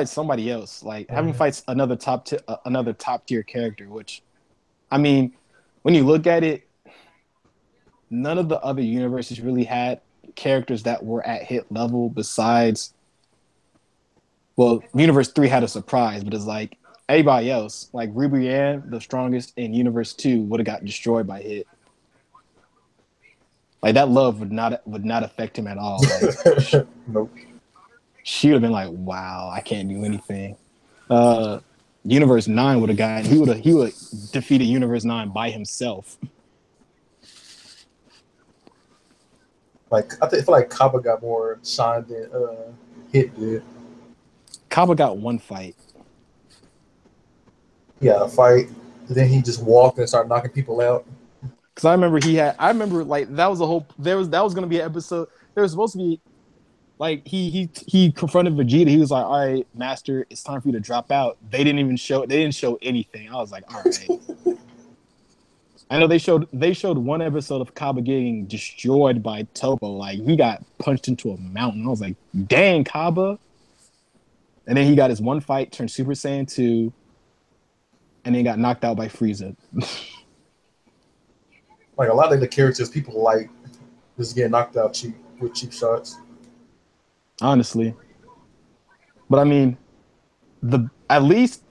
B: somebody else, like have him fight another top tier character. Which, I mean, when you look at it, none of the other universes really had characters that were at Hit level. Besides, well, Universe 3 had a surprise, but it's like everybody else, like Rubrian, the strongest in Universe 2, would have got destroyed by Hit. Like that love would not affect him at all. Like,
A: Nope.
B: she would have been like, "Wow, I can't do anything." Universe 9 would have gotten he would defeated Universe 9 by himself.
A: Like I feel like Kaba got more shine than Hit did.
B: Kaba got 1 fight.
A: Yeah, a fight. And then he just walked and started knocking people out.
B: Because I remember like that was a whole that was gonna be an episode. There was supposed to be like he confronted Vegeta. He was like, "All right, Master, it's time for you to drop out." They didn't show anything. I was like, "All right." I know they showed 1 episode of Kaba getting destroyed by Topo. Like he got punched into a mountain. I was like, "Dang, Kaba!" And then he got his 1 fight, turned Super Saiyan 2, and then got knocked out by Frieza.
A: Like a lot of the characters people like just getting knocked out cheap with cheap shots.
B: Honestly, but I mean, at least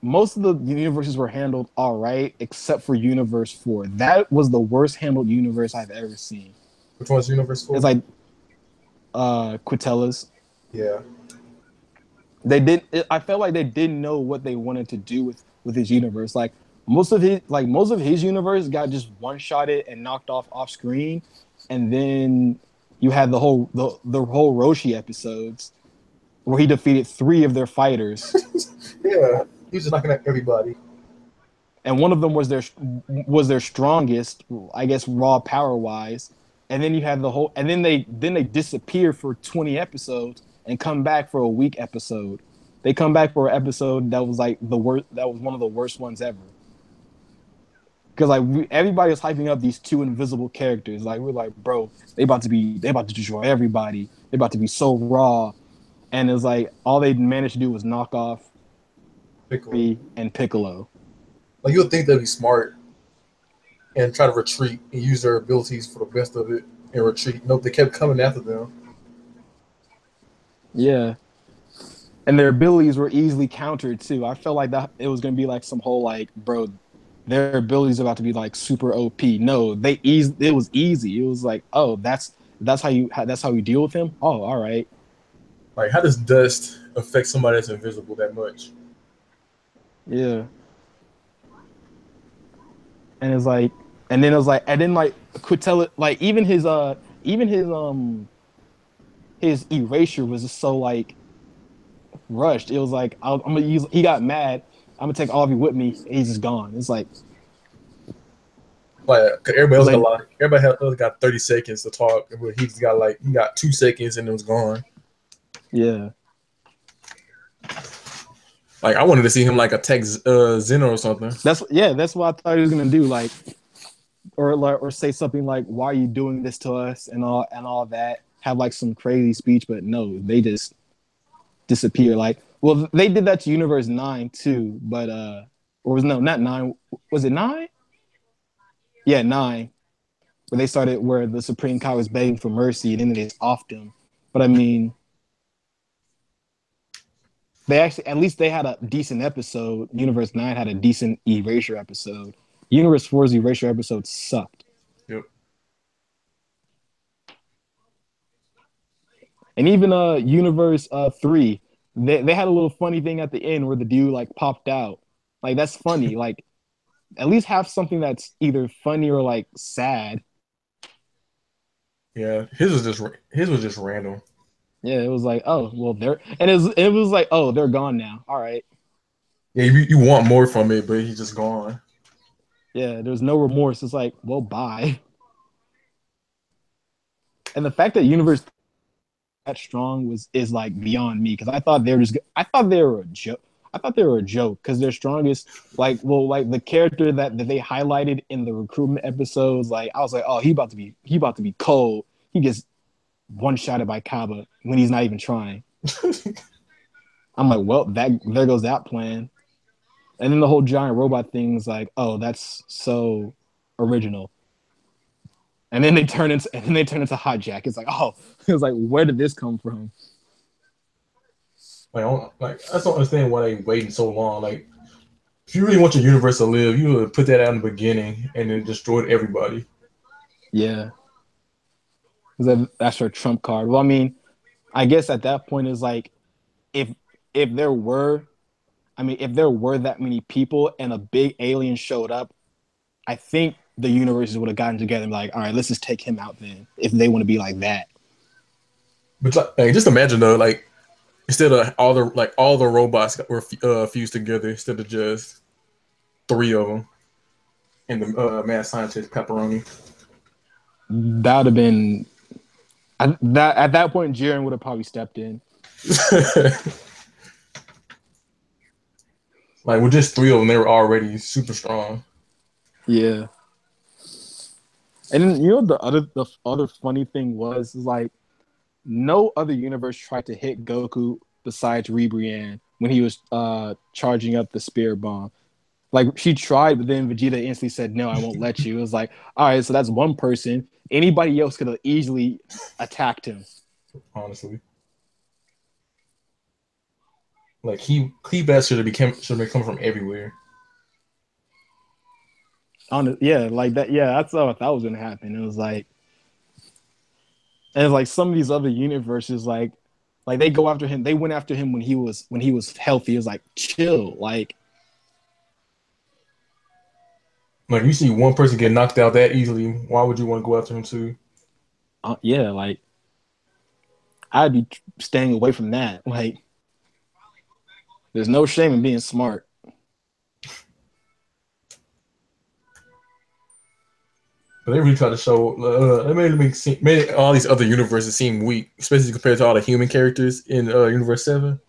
B: most of the universes were handled all right, except for Universe 4. That was the worst handled universe I've ever seen.
A: Which one's Universe 4?
B: It's like Quitella's.
A: Yeah.
B: I felt like they didn't know what they wanted to do with his universe. Like most of his universe got just one-shotted and knocked off screen, and then you had the whole Roshi episodes where he defeated 3 of their fighters.
A: Yeah, he was just knocking out everybody.
B: And one of them was their strongest, I guess, raw power wise. And then you had and then they disappear for 20 episodes and come back for a week episode. They come back for an episode that was like the worst. That was one of the worst ones ever. Because like everybody was hyping up these 2 invisible characters. Like we're like, bro, they about to destroy everybody. They about to be so raw. And it's like all they managed to do was knock off
A: Piccolo.
B: and Piccolo.
A: Like you'll think they'd be smart and try to retreat and use their abilities for the best of it and retreat. Nope, they kept coming after them.
B: Yeah. And their abilities were easily countered too. I felt like that it was gonna be like some whole like, bro, their abilities about to be like super OP. No, it was easy. It was like, oh, that's how you deal with him. Oh, all right.
A: Like, how does dust affect somebody that's invisible that much?
B: Yeah. And it's like, and then it was like, and then like could tell it like even his erasure was just so like rushed. It was like I'm gonna use. He got mad. I'm gonna take all of you with me. He's just gone.
A: Like, 'cause everybody
B: It's
A: else got
B: like
A: like else got 30 seconds to talk, but he got 2 seconds and it was gone.
B: yeah,
A: Like, I wanted to see him like attack Zeno or something.
B: that's what I thought he was gonna do. Or say something like, "Why are you doing this to us?" and all that. Have like some crazy speech, but no, they just disappear. Like, well, they did that to Universe 9 too, but or was no, not 9. Was it 9? Yeah, 9. Where they started where the Supreme Kai was begging for mercy and then they just offed him. But I mean, they actually at least they had a decent episode. Universe 9 had a decent erasure episode. Universe 4's erasure episode sucked.
A: Yep.
B: And even Universe 3, they had a little funny thing at the end where the dude like popped out. Like that's funny. Like at least have something that's either funny or like sad.
A: Yeah, his was just random.
B: Yeah, it was like, oh, well, it was like, oh, they're gone now. All right.
A: Yeah, you want more from it, but he's just gone.
B: Yeah, there's no remorse. It's like, well, bye. And the fact that Universe that strong was is like beyond me because I thought they were a joke. I thought they were a joke because their strongest, like the character that they highlighted in the recruitment episodes, like I was like, oh, he about to be cold. He gets one shotted by Kaba when he's not even trying. I'm like, well, that there goes that plan. And then the whole giant robot thing's like, oh, that's so original. And then they turn into Hot Jack. It's like, oh, it was like, where did this come from?
A: Like, I just don't understand why they waiting so long. Like, if you really want your universe to live, you would put that out in the beginning and then destroyed everybody.
B: Yeah, that's her trump card. Well, I mean, I guess at that point is like, if if there were, if there were that many people and a big alien showed up, I think the universes would have gotten together and be like, all right, let's just take him out then. If they want to be like that.
A: But like, just imagine though, like instead of all the robots were fused together instead of just three of them and the mad scientist pepperoni.
B: That would have been that at that point. Jiren would have probably stepped in.
A: Like with just three of them, they were already super strong.
B: Yeah. And then, the other funny thing was is like no other universe tried to hit Goku besides Ribrianne when he was charging up the spirit bomb. Like she tried, but then Vegeta instantly said, "No, I won't let you." It was like, all right, so that's one person. Anybody else could have easily attacked him.
A: Honestly, like he best should have been coming from everywhere.
B: Yeah, like that. Yeah, that's what I thought was gonna happen. It was like, and it's like some of these other universes, like they go after him. They went after him when he was healthy. It was like chill, like
A: Like you see one person get knocked out that easily, why would you want to go after him too?
B: yeah, like I'd be staying away from that. Like, there's no shame in being smart.
A: But they really try to show. They made all these other universes seem weak, especially compared to all the human characters in Universe 7.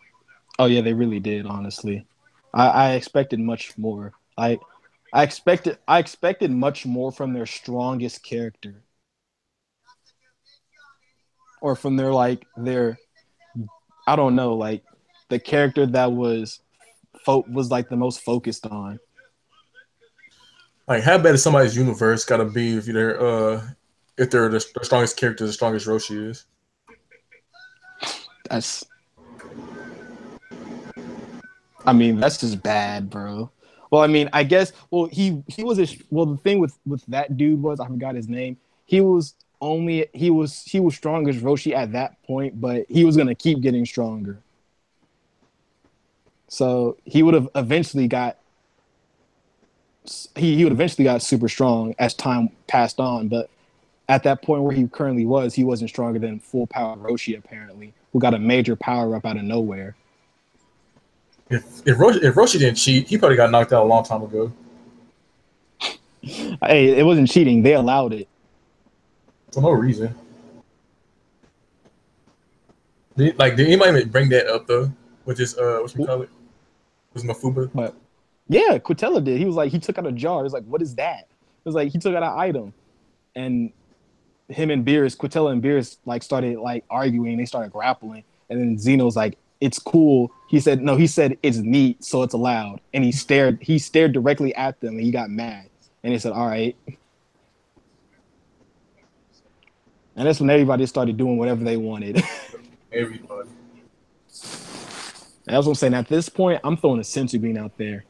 B: Oh yeah, they really did. Honestly, I expected much more. I expected much more from their strongest character, or from their I don't know, like the character that was like the most focused on.
A: Like, how bad is somebody's universe gotta be if they're the strongest character, the strongest Roshi is?
B: I mean, that's just bad, bro. Well, I mean, I guess. Well, he was well. The thing with that dude was I forgot his name. He was strong as Roshi at that point, but he was gonna keep getting stronger. So he would eventually got super strong as time passed on. But at that point where he currently was, he wasn't stronger than full power Roshi apparently, who got a major power up out of nowhere.
A: If Roshi didn't cheat, he probably got knocked out a long time ago.
B: Hey, it wasn't cheating. They allowed it.
A: For no reason. Did anybody bring that up though? With this what you call it? Was Mafuba?
B: But yeah, Quintella did. He was like, he took out a jar. It was like, what is that? It was like he took out an item, and him and Quintella and Beerus like started like arguing. They started grappling, and then Zeno's like, "It's cool." He said, "No." He said, "It's neat, so it's allowed." And he stared directly at them, and he got mad. And he said, "All right." And that's when everybody started doing whatever they wanted.
A: Everybody.
B: That's what I'm saying. At this point, I'm throwing a sensu bean out there.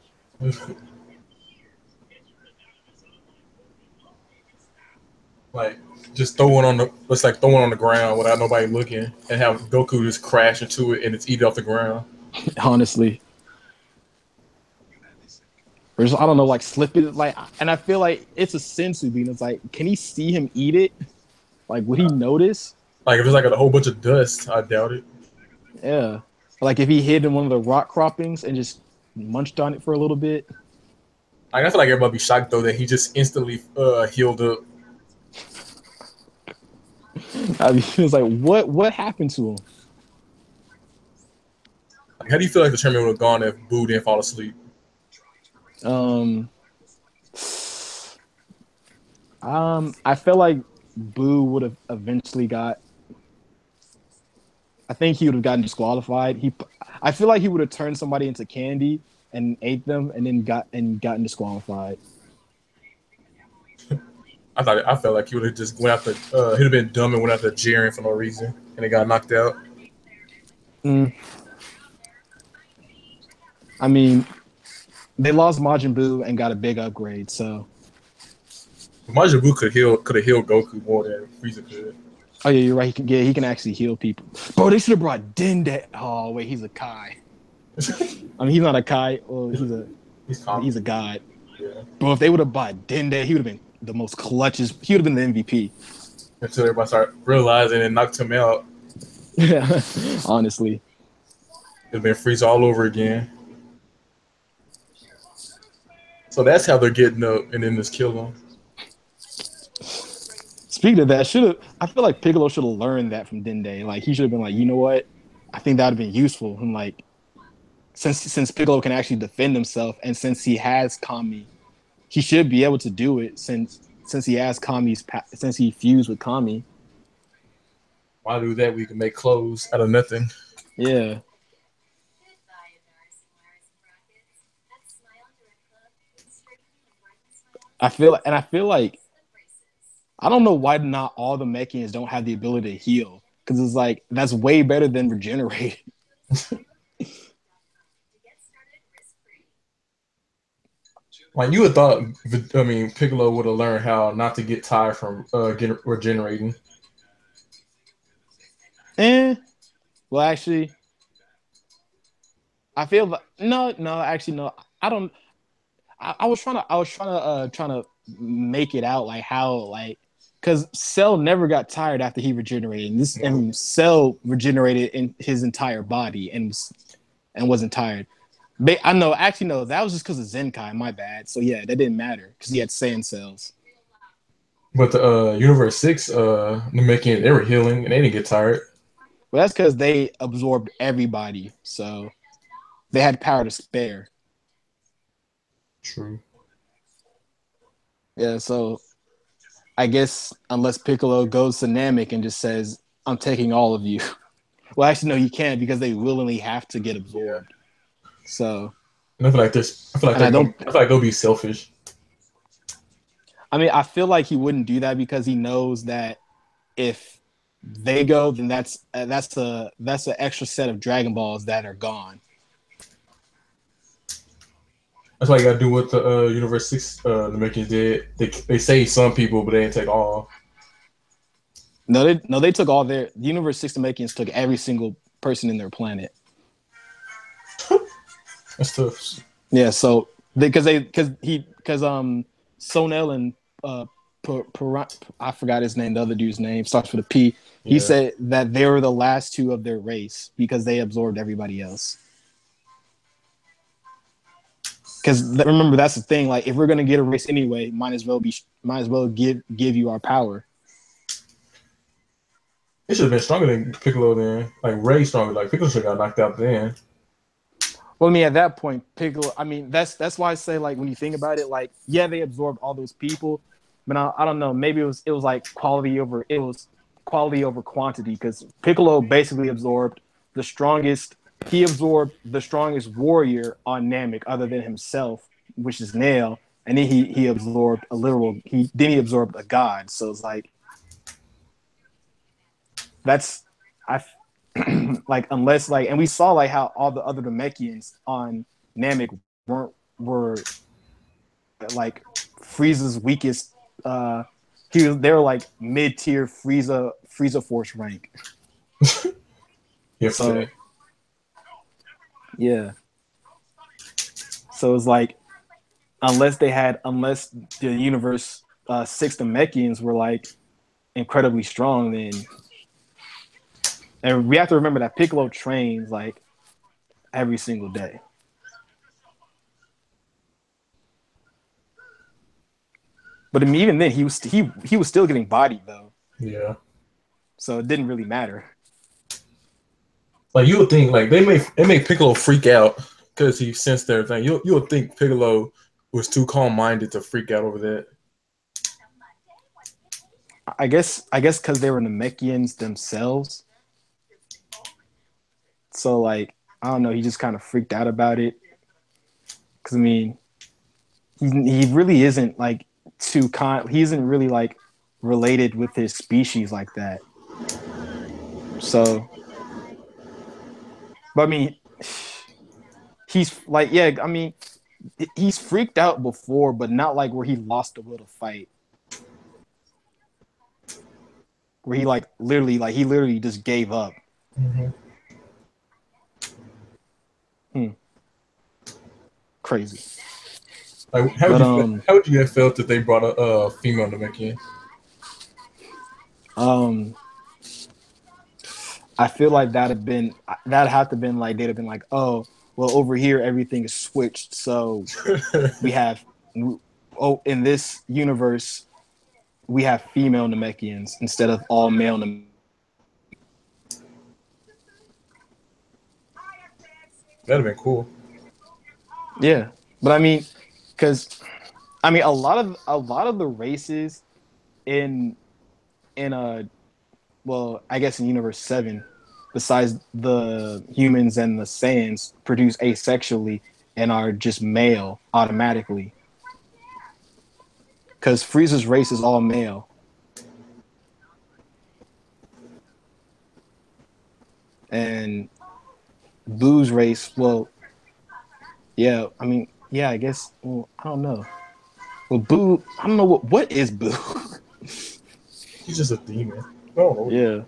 A: Like just throw one on the ground without nobody looking, and have Goku just crash into it and it's eat off the ground.
B: Honestly, or just, I don't know, like slip it, like, and I feel like it's a sensu bean. It's like, can he see him eat it? Like, would he notice?
A: Like if there's like a whole bunch of dust, I doubt it.
B: Yeah, like if he hid in one of the rock croppings and just munched on it for a little bit.
A: I feel like everybody be shocked though that he just instantly healed up.
B: I mean, it was like, what happened to him?
A: Like, how do you feel like the tournament would have gone if Boo didn't fall asleep?
B: I feel like Boo would have eventually got. I think he would have gotten disqualified. I feel like he would have turned somebody into candy and ate them, and then gotten disqualified.
A: I felt like he would have just went after. He'd have been dumb and went after Jiren for no reason, and he got knocked out.
B: I mean, they lost Majin Buu and got a big upgrade. So
A: Majin Buu could have healed Goku more than Frieza could.
B: Oh yeah, you're right. He can actually heal people. Bro, they should have brought Dende. Oh wait, he's a Kai. I mean, he's not a Kai. Well, he's a god.
A: Yeah.
B: Bro, if they would have bought Dende, he would have been the most clutchest. He would have been the MVP.
A: Until everybody started realizing and knocked him out.
B: Yeah, honestly.
A: It'd been Frieza all over again. So that's how they're getting up and then just kill them.
B: Speaking of that, I feel like Piccolo should have learned that from Dende. Like he should have been like, you know what? I think that would have been useful. And like, since Piccolo can actually defend himself, and since he has Kami, he should be able to do it. Since he has since he fused with Kami.
A: Why do that? We can make clothes out of nothing.
B: Yeah. I feel like I don't know why not all the Mechians don't have the ability to heal, because it's like that's way better than regenerating.
A: Like you would thought, I mean, Piccolo would have learned how not to get tired from regenerating.
B: Well, actually, I feel like no, actually no. I don't. I was trying to make it out like how like because Cell never got tired after he regenerated, and Cell regenerated in his entire body and wasn't tired. I know, actually no, that was just because of Zenkai. My bad. So yeah, that didn't matter because he had Saiyan cells.
A: But the Universe 6, the Namekians, they were healing and they didn't get tired.
B: Well, that's because they absorbed everybody, so they had power to spare.
A: True.
B: Yeah, so I guess unless Piccolo goes to Namek and just says, "I'm taking all of you." Well, actually, no, you can't because they willingly have to get absorbed. So
A: and I feel like they'll be selfish.
B: I mean, I feel like he wouldn't do that because he knows that if they go, then that's an extra set of Dragon Balls that are gone.
A: That's why you gotta do what the Universe Six the Mechans did. They saved some people, but they didn't take all.
B: No, they took all their the Universe Six Dimensions took every single person in their planet.
A: That's tough.
B: Yeah, so because Sonel and uh I forgot his name, the other dude's name starts with a P. He
A: Yeah.
B: said that they were the last two of their race because they absorbed everybody else. Because remember, that's the thing. Like, if we're gonna get a race anyway, might as well give you our power.
A: It should have been stronger than Piccolo then. Like way stronger. Like Piccolo should have got knocked out then.
B: Well, I mean, at that point, Piccolo. I mean, that's why I say, like, when you think about it, like, yeah, they absorbed all those people, but I don't know. Maybe it was like quality over quantity because Piccolo basically absorbed the strongest. He absorbed the strongest warrior on Namek, other than himself, which is Nail, and then he absorbed a literal. He absorbed a god. So it's like that's I like unless like and we saw like how all the other Namekians on Namek were like Frieza's weakest. They were like mid tier Frieza Force rank.
A: Yeah.
B: So yeah. So it's like unless the universe six Namekians were like incredibly strong, then and we have to remember that Piccolo trains like every single day. But I mean, even then, he was still getting bodied though,
A: Yeah.
B: so it didn't really matter.
A: Like you would think, like they make Piccolo freak out because he sensed everything. You would think Piccolo was too calm minded to freak out over that.
B: I guess because they were Namekians themselves, so like I don't know, he just kind of freaked out about it. Because I mean, he really isn't like he isn't really like related with his species like that. So, but I mean, he's like, yeah, I mean, he's freaked out before, but not like where he lost the will to fight. Where he literally just gave up.
A: Mm-hmm.
B: Crazy.
A: Like how would you have felt if they brought a female to make in?
B: Um, I feel like that have to been like they'd have been like, oh, well, over here everything is switched, so we have in this universe we have female Namekians instead of all male.
A: That'd have been cool.
B: Yeah, but I mean, because I mean, a lot of the races in well, I guess in Universe 7, besides the humans and the Saiyans, produce asexually and are just male automatically. Because Frieza's race is all male. And Boo's race, well, yeah, I mean, yeah, I guess, well, I don't know. Well, Boo, I don't know what is Boo?
A: He's just a demon. Oh
B: yeah.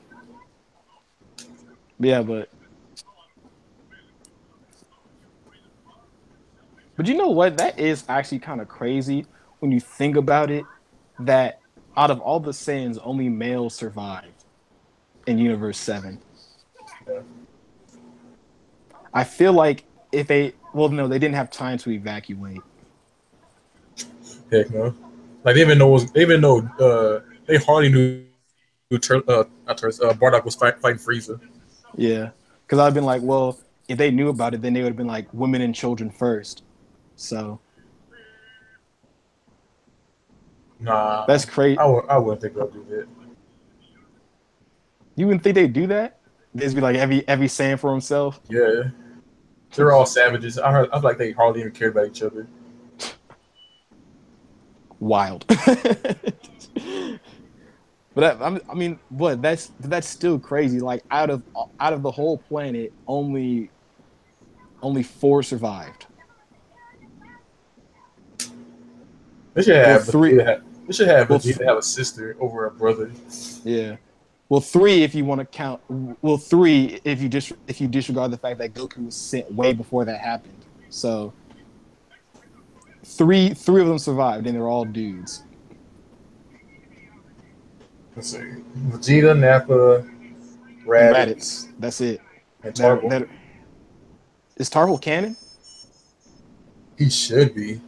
B: Yeah, but you know what? That is actually kind of crazy when you think about it. That out of all the Saiyans, only males survived in Universe 7.
A: yeah.
B: I feel like if well, no, they didn't have time to evacuate.
A: Heck no. Like they hardly knew Bardock was fighting Frieza.
B: Yeah, because I've been like, well, if they knew about it, then they would have been like women and children first. So
A: Nah,
B: that's crazy.
A: I wouldn't think they'll do that.
B: You wouldn't think they'd do that? They'd just be like every Saiyan for himself.
A: Yeah, they're all savages. I feel like they hardly even care about each other.
B: Wild. But I mean, what? That's still crazy. Like out of the whole planet, only four survived.
A: They should
B: Well,
A: have
B: three.
A: Vegeta have, they should have
B: Well,
A: Vegeta have a sister over a brother.
B: yeah. Well, three if you want to count. Well, three if you disregard the fact that Goku was sent way before that happened. So three of them survived, and they're all dudes.
A: Let's see. Vegeta, Nappa,
B: And
A: Raditz,
B: Raditz. That's it.
A: and
B: That
A: Tarble.
B: that is Tarble canon?
A: He should be.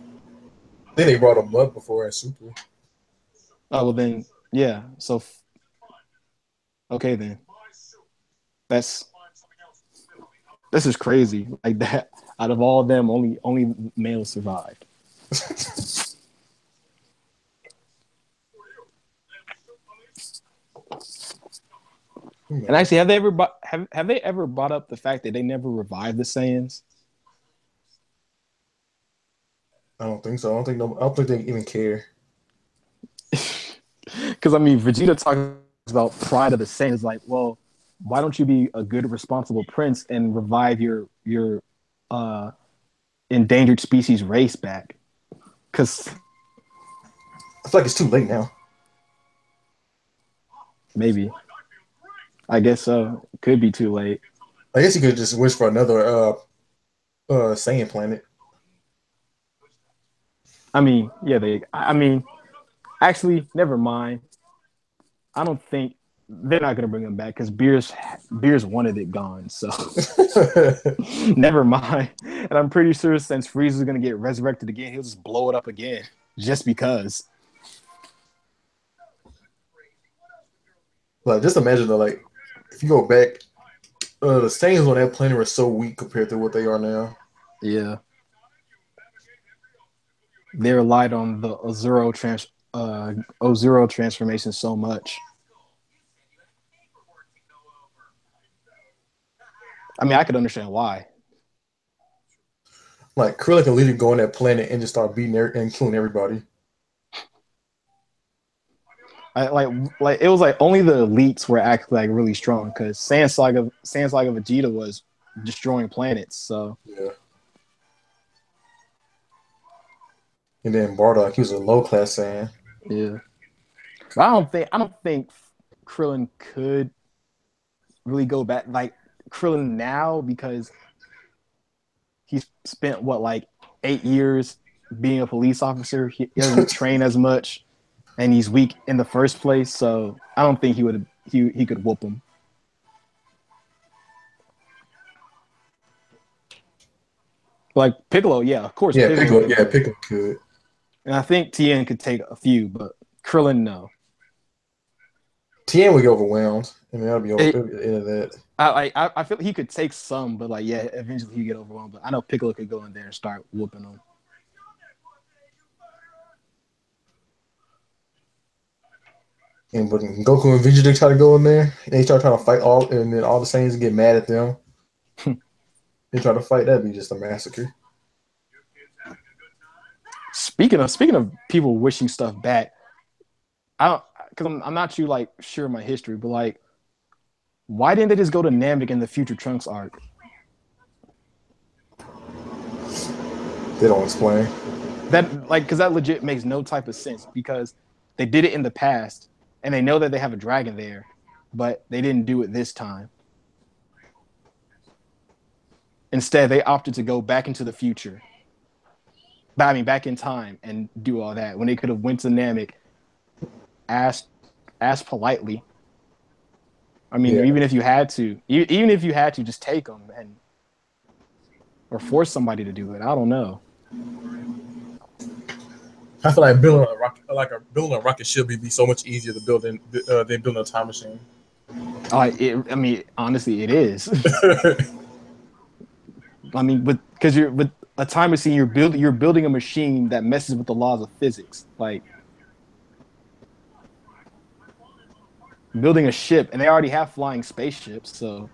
A: I think they brought him up before in Super.
B: Oh well, then yeah. So okay then. That's this is crazy. Like that. Out of all of them, only males survived. And actually, have they ever brought up the fact that they never revived the Saiyans?
A: I don't think so. I don't think they even care.
B: Because I mean, Vegeta talks about pride of the Saiyans. Like, well, why don't you be a good, responsible prince and revive your uh, endangered species race back? Because
A: I feel like it's too late now.
B: maybe, I guess so. It could be too late.
A: I guess you could just wish for another Saiyan planet.
B: I mean, yeah, they. I mean, actually, never mind. I don't think they're not gonna bring him back because Beerus wanted it gone. So never mind. And I'm pretty sure since Frieza's gonna get resurrected again, he'll just blow it up again just because.
A: Like, just imagine though, like if you go back, the Saiyans on that planet were so weak compared to what they are now.
B: Yeah. They relied on the Ozero transformation so much. I mean, I could understand why.
A: Like Krillin can literally go on that planet and just start beating and killing everybody.
B: Like it was like only the elites were actually like really strong because Saiyan Saga Vegeta was destroying planets. So
A: yeah. And then Bardock, he was a low class Saiyan.
B: yeah, but I don't think Krillin could really go back like Krillin now because he's spent what like 8 years being a police officer. He doesn't train as much. And he's weak in the first place, so I don't think he could whoop him. Like Piccolo, yeah, of course.
A: Yeah, Piccolo could.
B: And I think Tien could take a few, but Krillin, no.
A: Tien would get overwhelmed, and that'll be over into that.
B: I feel he could take some, but like yeah, eventually he'd get overwhelmed. But I know Piccolo could go in there and start whooping him.
A: And when Goku and Vegeta try to go in there, and they start trying to fight and then all the Saiyans get mad at them. They try to fight, that'd be just a massacre.
B: Speaking of people wishing stuff back, I'm not too like sure of my history, but like, why didn't they just go to Namek in the Future Trunks arc?
A: They don't explain
B: that, like, because that legit makes no type of sense because they did it in the past and they know that they have a dragon there, but they didn't do it this time. Instead, they opted to go back into the future. I mean, back in time and do all that when they could have went to Namek, asked politely. I mean, yeah. even if you had to, just take them or force somebody to do it. I don't know.
A: I feel like building a rocket ship would be so much easier to build than building a time machine.
B: I mean, honestly, it is. I mean, because you're with a time machine, you're building a machine that messes with the laws of physics, like building a ship, and they already have flying spaceships, so.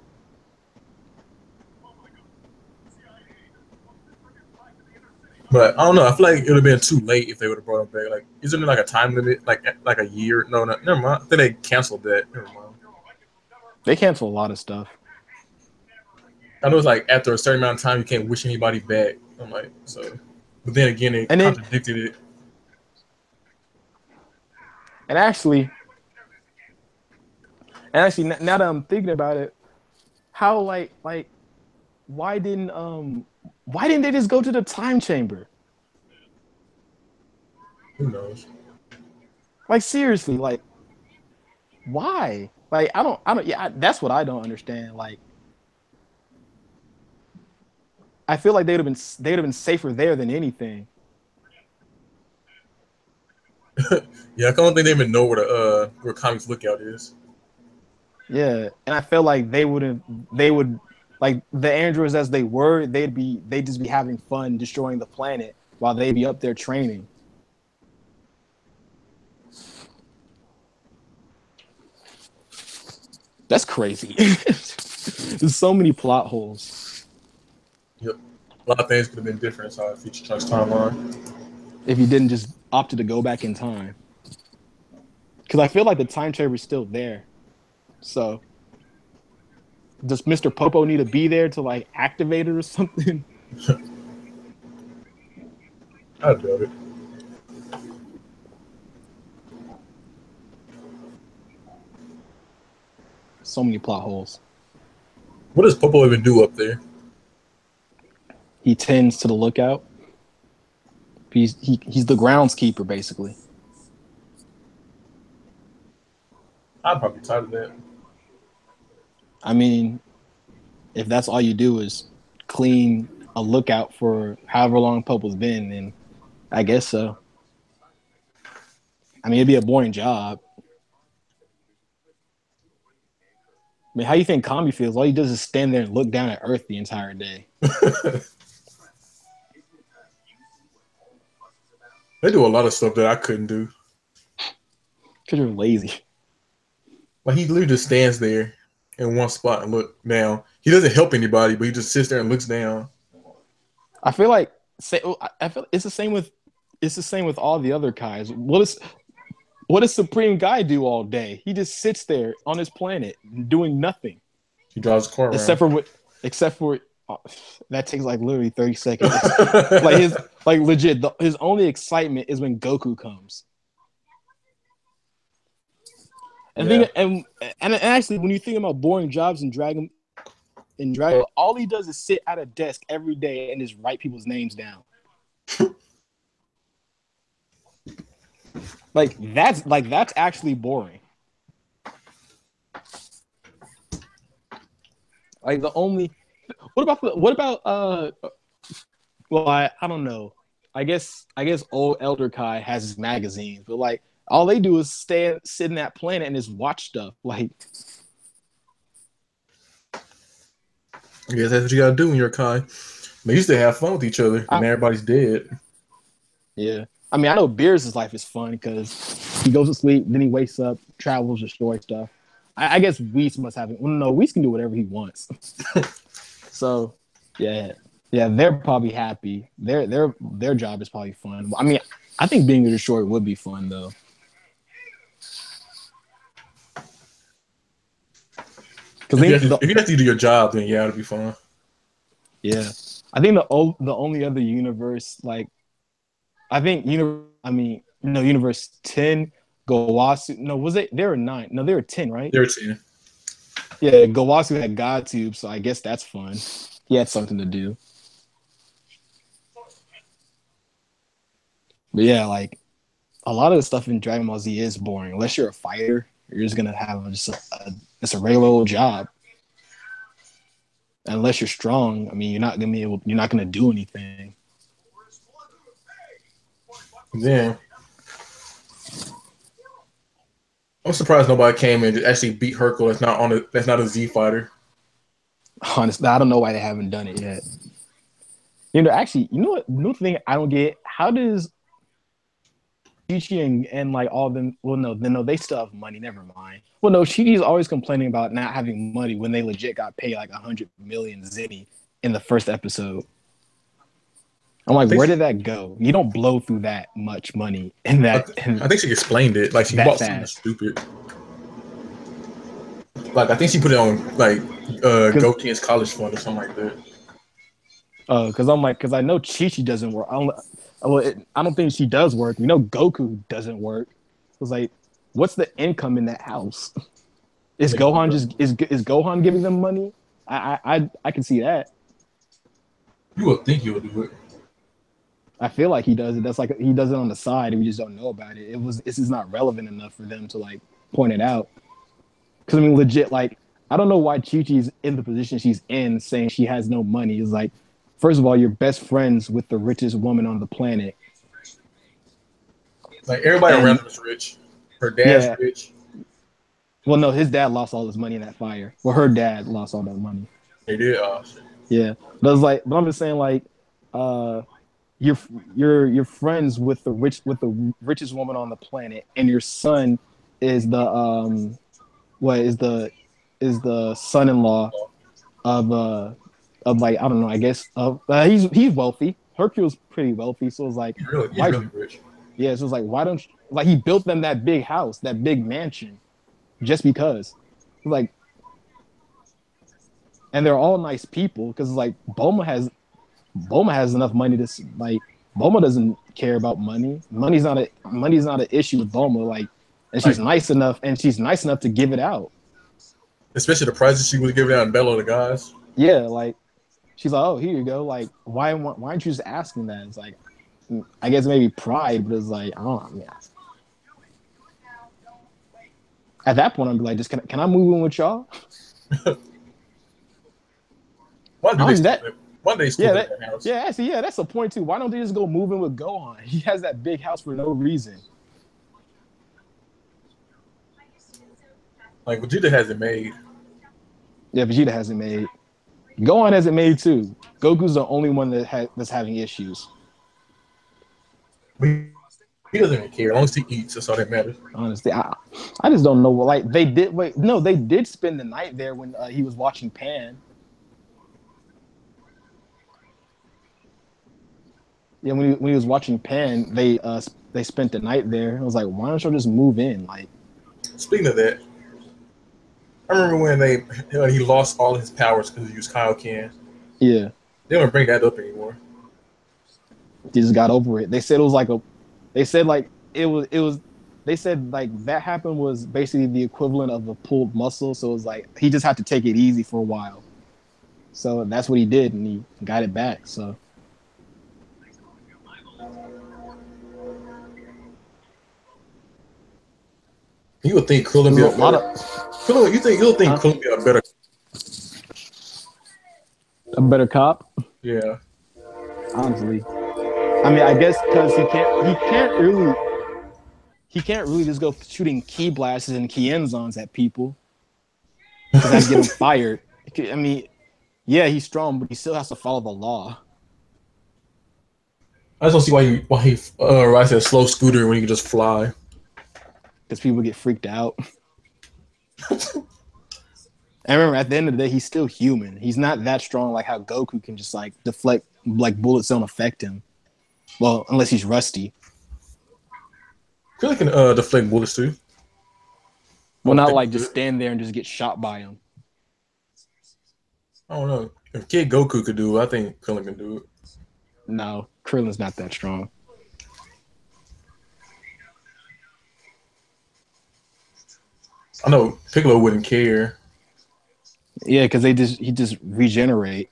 A: But I don't know. I feel like it would have been too late if they would have brought them back. Like, isn't there like a time limit, like a year? No, never mind. I think they canceled that. Never mind.
B: They cancel a lot of stuff.
A: I know it's like after a certain amount of time you can't wish anybody back. I'm like, so, but then again, they contradicted it.
B: And actually, now that I'm thinking about it, how why didn't they just go to the time chamber?
A: Who knows?
B: Like seriously, like why? Like I don't. Yeah, that's what I don't understand. Like I feel like they'd have been safer there than anything.
A: Yeah, I don't think they even know where Comics Lookout is.
B: Yeah, and I feel like they would like the androids as they were. They'd just be having fun destroying the planet while they'd be up there training. That's crazy. There's so many plot holes.
A: Yep. A lot of things could have been different inside Future Chunk's timeline.
B: If you didn't just opted to go back in time, because I feel like the time chamber is still there. So does Mr. Popo need to be there to like activate it or something?
A: I doubt it.
B: So many plot holes.
A: What does Popo even do up there?
B: He tends to the lookout. He's the groundskeeper basically.
A: I'm probably tired of that.
B: I mean, if that's all you do is clean a lookout for however long Popo's been, then I guess so. I mean, it'd be a boring job. I mean, how do you think Kami feels? All he does is stand there and look down at Earth the entire day.
A: They do a lot of stuff that I couldn't do.
B: Because you're lazy.
A: Like he literally just stands there in one spot and look down. He doesn't help anybody, but he just sits there and looks down.
B: I feel like I feel it's the same with all the other Kais. What does Supreme Guy do all day? He just sits there on his planet doing nothing.
A: He drives a car around.
B: Except for that takes like literally 30 seconds. like legit, his only excitement is when Goku comes. And
A: Yeah.
B: and actually, when you think about boring jobs in Dragon, all he does is sit at a desk every day and just write people's names down. That's actually boring. Like what about well, I don't know. I guess old Elder Kai has his magazines, but like all they do is sit in that planet and just watch stuff. Like
A: I guess that's what you gotta do when you're a Kai. They used to have fun with each other, and everybody's dead.
B: Yeah. I mean, I know Beerus' life is fun because he goes to sleep, then he wakes up, travels, destroys stuff. I guess Whis must have it. Well, no, Whis can do whatever he wants. So, yeah, they're probably happy. Their job is probably fun. I mean, I think being a destroyer would be fun though.
A: Because if you have to do your job, then yeah, it'll be fun.
B: Yeah, I think the only other universe universe 10, Gowasu. No, was it? There were 9. No, there were 10, right?
A: There were 10.
B: Yeah, Gowasu had God Tube, so I guess that's fun. He had something to do. But yeah, like a lot of the stuff in Dragon Ball Z is boring. Unless you're a fighter, you're just gonna have just a regular old job. Unless you're strong, I mean, you're not gonna do anything.
A: Yeah. I'm surprised nobody came and actually beat Hercule. That's not a Z fighter.
B: Honestly, I don't know why they haven't done it yet. Actually, you know what? New thing I don't get: how does Chi and like all of them? Well, no, they still have money. Never mind. Well, no, Chi-Chi's always complaining about not having money when they legit got paid like 100 million zenny in the first episode. I'm like, where did that go? You don't blow through that much money in that.
A: I think she explained it. Like she bought something stupid. Like I think she put it on like Goten's college fund or something like that.
B: Because I know Chi-Chi doesn't work. I don't think she does work. We know Goku doesn't work. It was like what's the income in that house? Is Gohan Gohan giving them money? I can see that.
A: You would think he would do it.
B: I feel like he does it. That's like he does it on the side, and we just don't know about it. This is not relevant enough for them to like point it out. Because I mean, legit, like I don't know why Chi Chi's in the position she's in, saying she has no money. It's like, first of all, you're best friends with the richest woman on the planet.
A: Like everybody around him is rich. Her dad's rich.
B: Well, no, his dad lost all his money in that fire. Well, her dad lost all that money.
A: He did.
B: Yeah, but it's like, but I'm just saying, like, you're friends with the richest woman on the planet, and your son is the is the son-in-law of like I don't know, I guess of he's wealthy. Hercule's pretty wealthy, so it's like
A: he's really rich.
B: Yeah, so it's like why don't you, like he built them that big house, that big mansion, just because, like, and they're all nice people because like Bulma has enough money to like Bulma doesn't care about money. Money's not an issue with Bulma, like, and she's nice enough to give it out. Especially
A: the prizes she was giving out in Battle of the Gods.
B: Yeah, like she's like, oh, here you go. Like, why aren't you just asking that? It's like, I guess maybe pride, but it's like, I don't know. Yeah. At that point, I'd be like, just can I move in with y'all?
A: Why do they steal that house?
B: Yeah, actually, yeah, that's the point too. Why don't they just go move in with Gohan? He has that big house for no reason.
A: Like Vegeta hasn't made.
B: Yeah, Vegeta hasn't made. Gohan hasn't made too. Goku's the only one that's having issues.
A: He doesn't even care. As long as he eats, that's all that matters.
B: Honestly, I just don't know. Like they did spend the night there when he was watching Pan. Yeah, when he was watching Pan, they spent the night there. I was like, why don't you just move in? Like,
A: speaking of that, I remember when he lost all his powers because he used Kaioken.
B: Yeah,
A: they don't bring that up anymore.
B: They just got over it. They said it was like They said that happened was basically the equivalent of a pulled muscle. So it was like he just had to take it easy for a while. So that's what he did, and he got it back. So.
A: You would think Krillin be a better. Krillin be
B: a better cop?
A: Yeah.
B: Honestly, I mean, I guess because he can't really just go shooting ki blasts and Kienzons at people because that'd get him fired. I mean, yeah, he's strong, but he still has to follow the law.
A: I just don't see why he rides a slow scooter when he can just fly.
B: Because people get freaked out. I remember at the end of the day, he's still human. He's not that strong like how Goku can just like deflect, like bullets don't affect him. Well, unless he's rusty.
A: Krillin can deflect bullets too.
B: Well, not like just stand there and just get shot by him.
A: I don't know. If Kid Goku could do it, I think Krillin can do it.
B: No, Krillin's not that strong.
A: I know Piccolo wouldn't care.
B: Yeah, because he just regenerate.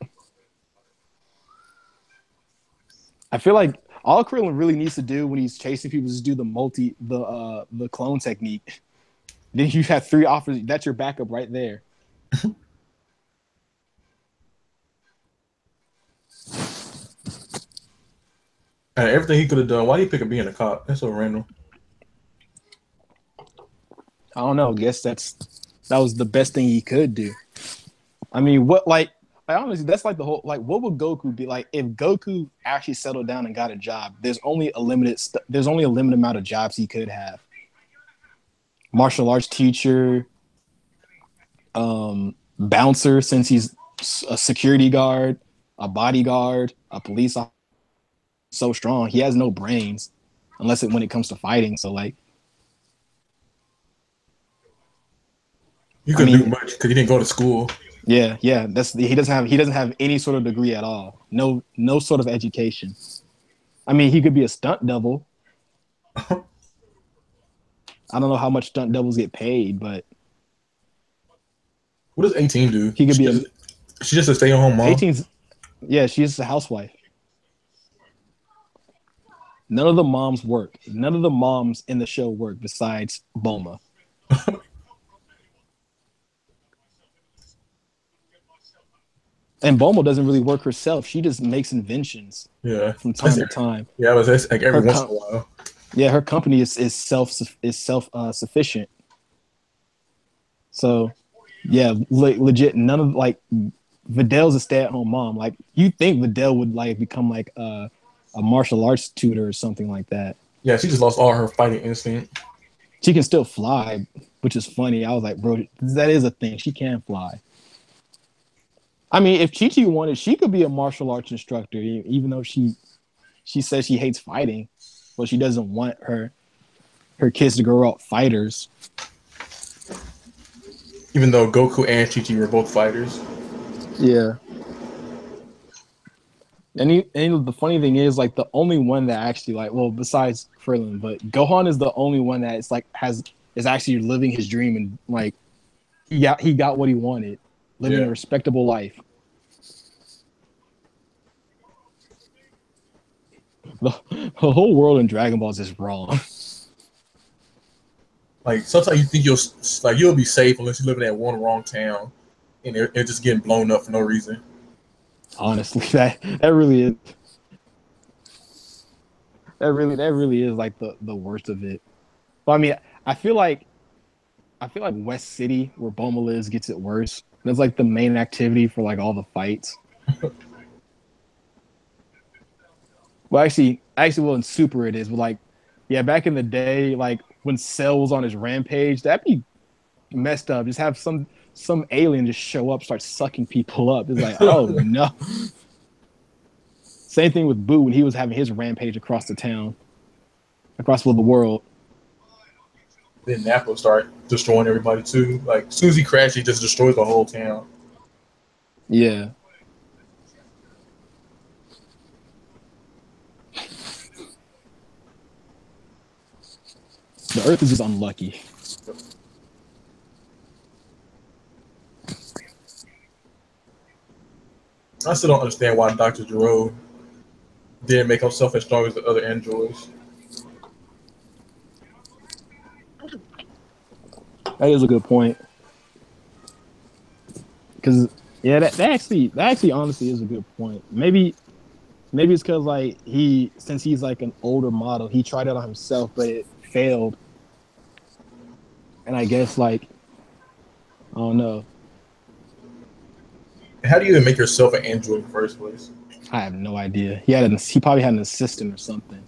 B: I feel like all Krillin really needs to do when he's chasing people is do the clone technique. Then you have 3 offers. That's your backup right there.
A: Everything he could have done. Why did he pick up being a cop? That's so random.
B: I don't know. I guess that was the best thing he could do. I mean, honestly, that's like the whole, like, what would Goku be like if Goku actually settled down and got a job? There's only a limited amount of jobs he could have. Martial arts teacher, bouncer, since he's a security guard, a bodyguard, a police officer. So strong, he has no brains, when it comes to fighting. So like,
A: you couldn't do much because he didn't go to school.
B: Yeah. He doesn't have any sort of degree at all. No sort of education. I mean, he could be a stunt double. I don't know how much stunt doubles get paid, but
A: What does 18 do?
B: he could be
A: She just a stay-at-home mom.
B: 18's. Yeah, she's a housewife. None of the moms work. None of the moms in the show work besides Bulma. And Bulma doesn't really work herself. She just makes inventions from time to time.
A: Yeah, but that's like every once in a while.
B: Yeah, her company is self sufficient. So, yeah, legit. None of like Vidal's a stay at home mom. Like you think Vidal would like become like a martial arts tutor or something like that.
A: Yeah, she just lost all her fighting instinct.
B: She can still fly, which is funny. I was like, bro, that is a thing. She can fly. I mean, if Chi-Chi wanted, she could be a martial arts instructor, even though she says she hates fighting, but she doesn't want her kids to grow up fighters.
A: Even though Goku and Chi-Chi were both fighters.
B: Yeah. And the funny thing is, like, the only one that actually, like, well, besides Krillin, but Gohan is the only one that is actually living his dream, and like he got what he wanted, living a respectable life. The whole world in Dragon Ball is just wrong.
A: Like sometimes you think you'll be safe unless you live in that one wrong town, and they're just getting blown up for no reason.
B: Honestly, that really is. That really is like the worst of it. But I mean, I feel like West City, where Bulma lives, gets it worse. That's like the main activity for like all the fights. Well, well, in Super it is. But like, yeah, back in the day, like when Cell was on his rampage, that'd be messed up. Just have some alien just show up, start sucking people up. It's like, oh no. Same thing with Boo when he was having his rampage across the town, across the world.
A: Then Nappa start destroying everybody too. Like as soon as he crashed, he just destroys the whole town.
B: Yeah. The Earth is just unlucky.
A: I still don't understand why Dr. Gero didn't make himself as strong as the other androids.
B: That is a good point. Because yeah, that actually honestly is a good point. Maybe it's because like since he's like an older model, he tried it on himself, but it failed. And I guess like I don't know.
A: How do you even make yourself an android in the first place?
B: I have no idea. He probably had an assistant or something.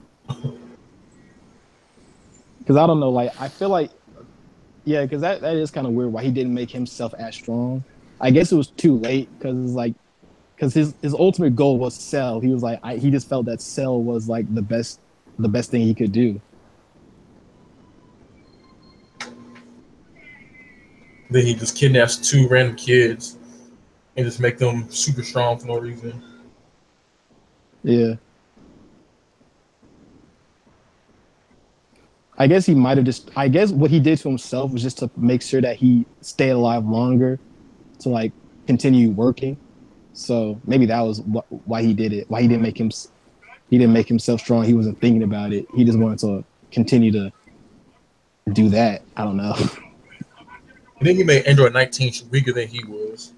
B: Because I don't know. Like I feel like because that is kind of weird. Why he didn't make himself as strong? I guess it was too late because his ultimate goal was Cell. He was like he just felt that Cell was like the best thing he could do.
A: Then he just kidnaps 2 random kids and just make them super strong for no reason.
B: Yeah. I guess he might have I guess what he did to himself was just to make sure that he stayed alive longer to like continue working. So maybe that was why he did it. Why he didn't make himself strong. He wasn't thinking about it. He just wanted to continue to do that. I don't know.
A: And then he made Android 19 weaker than he was.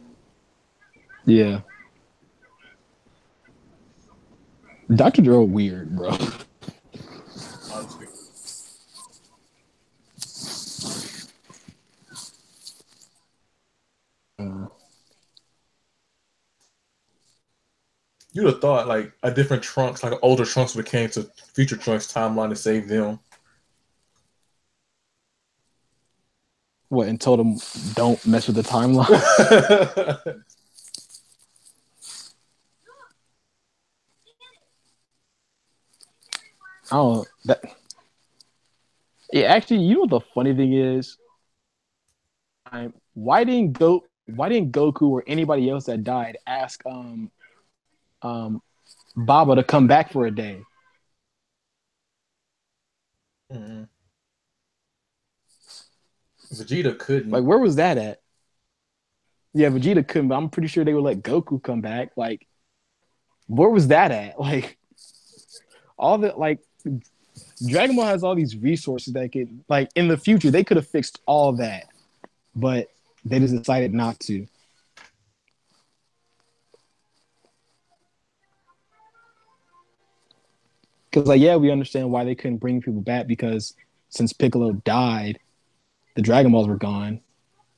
B: Yeah. Dr. Gero weird, bro.
A: Honestly. You'd have thought like a different Trunks, like an older Trunks would have came to future Trunks timeline to save them.
B: What, and told him don't mess with the timeline? I don't know. Yeah, actually, you know what the funny thing is? Why didn't Goku or anybody else that died ask Baba to come back for a day?
A: Mm-hmm. Vegeta couldn't.
B: Like, where was that at? Yeah, Vegeta couldn't, but I'm pretty sure they would let Goku come back. Like, where was that at? Like, all the like Dragon Ball has all these resources that could like in the future they could have fixed all that, but they just decided not to. Because like, yeah, we understand why they couldn't bring people back because since Piccolo died, the Dragon Balls were gone,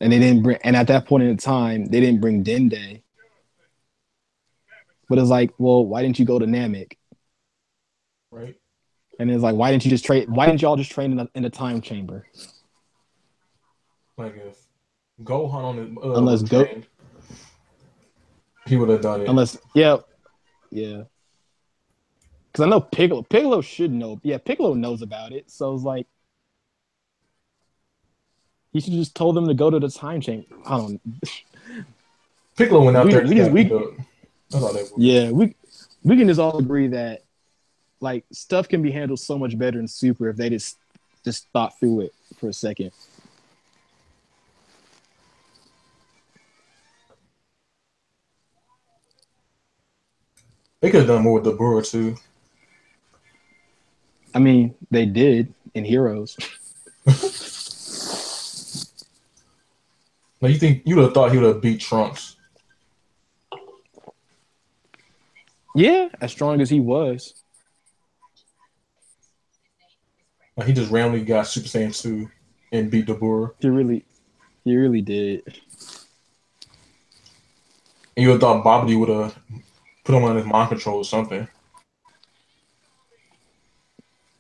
B: and they didn't bring. And at that point in time, they didn't bring Dende. But it's like, well, why didn't you go to Namek?
A: Right.
B: And it's like, why didn't you just train? Why didn't y'all just train in a time chamber?
A: Like if Gohan on his
B: Unless
A: was trained, he would have done it.
B: Unless, yeah. Because I know Piccolo should know. Yeah, Piccolo knows about it. So it's like, he should just told them to go to the time chamber. I don't.
A: Piccolo went out there.
B: Yeah, we can just all agree that like stuff can be handled so much better in Super if they just thought through it for a second.
A: They could have done more with the Buru too.
B: I mean, they did in Heroes.
A: Now you think you would have thought he would have beat Trunks?
B: Yeah, as strong as he was.
A: Like he just randomly got Super Saiyan 2 and beat the Buru.
B: He really did.
A: And you would have thought Babidi would have put him on his mind control or something.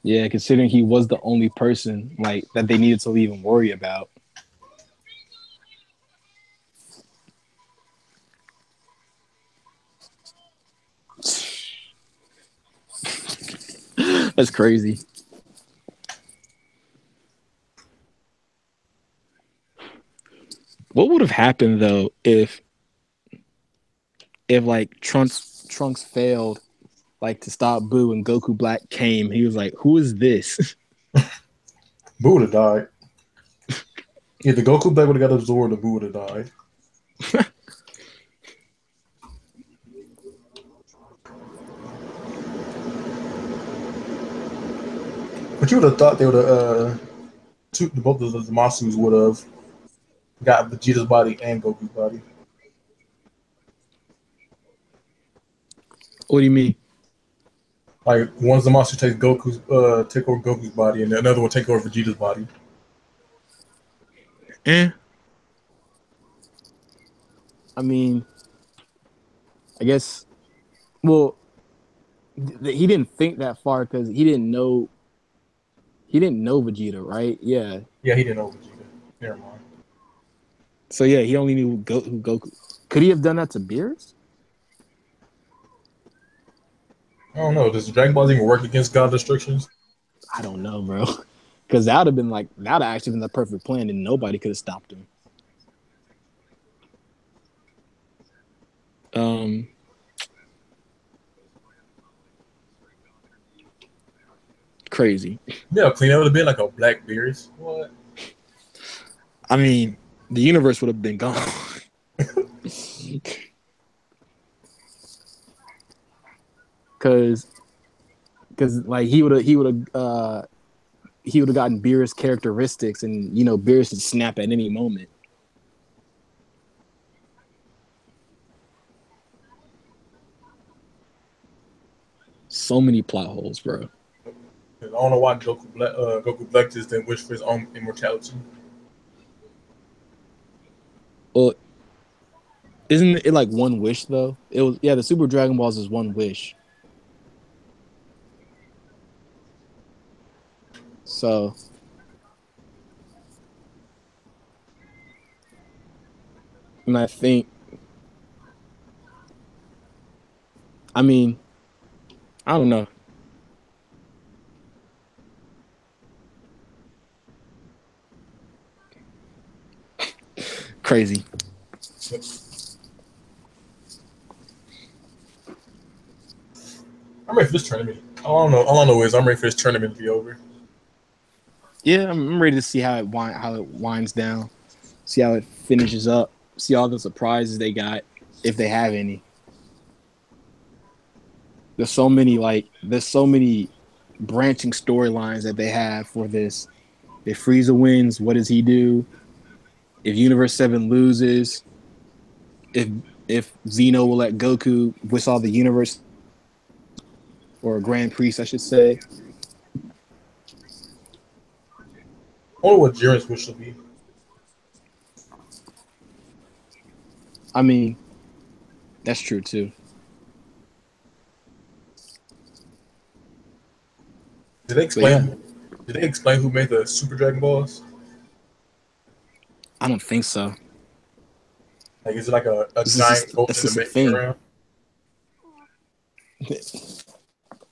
B: Yeah, considering he was the only person like that they needed to even worry about. That's crazy. What would have happened though if like Trunks failed like to stop Boo and Goku Black came? He was like, "Who is this?"
A: Boo would have died. If the Goku Black would have got absorbed, the Boo would have died. But you would have thought they would have both of the Zamasus would have got Vegeta's body and Goku's body.
B: What do you mean?
A: Like one Zamasu takes take over Goku's body, and another one take over Vegeta's body.
B: I mean, I guess. Well, he didn't think that far because he didn't know. He didn't know Vegeta, right? Yeah.
A: Yeah, he didn't know Vegeta. Never mind.
B: So yeah, he only knew who Goku. Could he have done that to Beerus?
A: I don't know. Does Dragon Ball even work against God restrictions?
B: I don't know, bro. Because that would have been like that would have actually been the perfect plan, and nobody could have stopped him. Crazy.
A: Yeah, clean. That would have been like a black Beerus. What?
B: I mean, the universe would have been gone. Cause like he would have gotten Beerus characteristics, and you know Beerus would snap at any moment. So many plot holes, bro.
A: I don't know why Goku Black just didn't wish for his own immortality.
B: Well, isn't it like one wish though? It was the Super Dragon Balls is one wish. So and I think I mean I don't know. Crazy.
A: I'm ready for this tournament. All I know is I'm ready for this tournament to be over.
B: Yeah, I'm ready to see how it winds down. See how it finishes up. See all the surprises they got, if they have any. There's so many branching storylines that they have for this. If Frieza wins, what does he do? If Universe 7 loses, if if Zeno will let Goku whistle the universe or Grand Priest, I should say.
A: Or what Jiren's wish will be.
B: I mean, that's true too.
A: Did they
B: But yeah,
A: explain? Did they explain who made the Super Dragon Balls?
B: I don't think so.
A: Like, is it like a giant
B: It's
A: golden
B: just a
A: dimension
B: thing.
A: around?
B: It's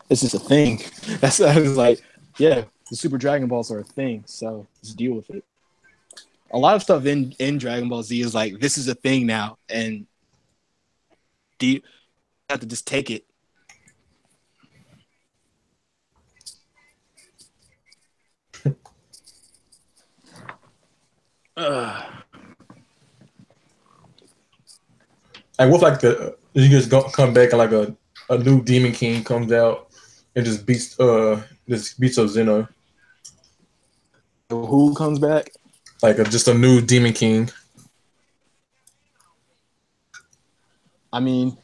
B: just a thing. That's I was like, yeah, the Super Dragon Balls are a thing, so just deal with it. A lot of stuff in Dragon Ball Z is like this is a thing now, and do you have to just take it.
A: Like, what if, like, you just come back and like a new Demon King comes out and just beats up Zeno.
B: Who comes back?
A: Like, just a new Demon King.
B: I mean,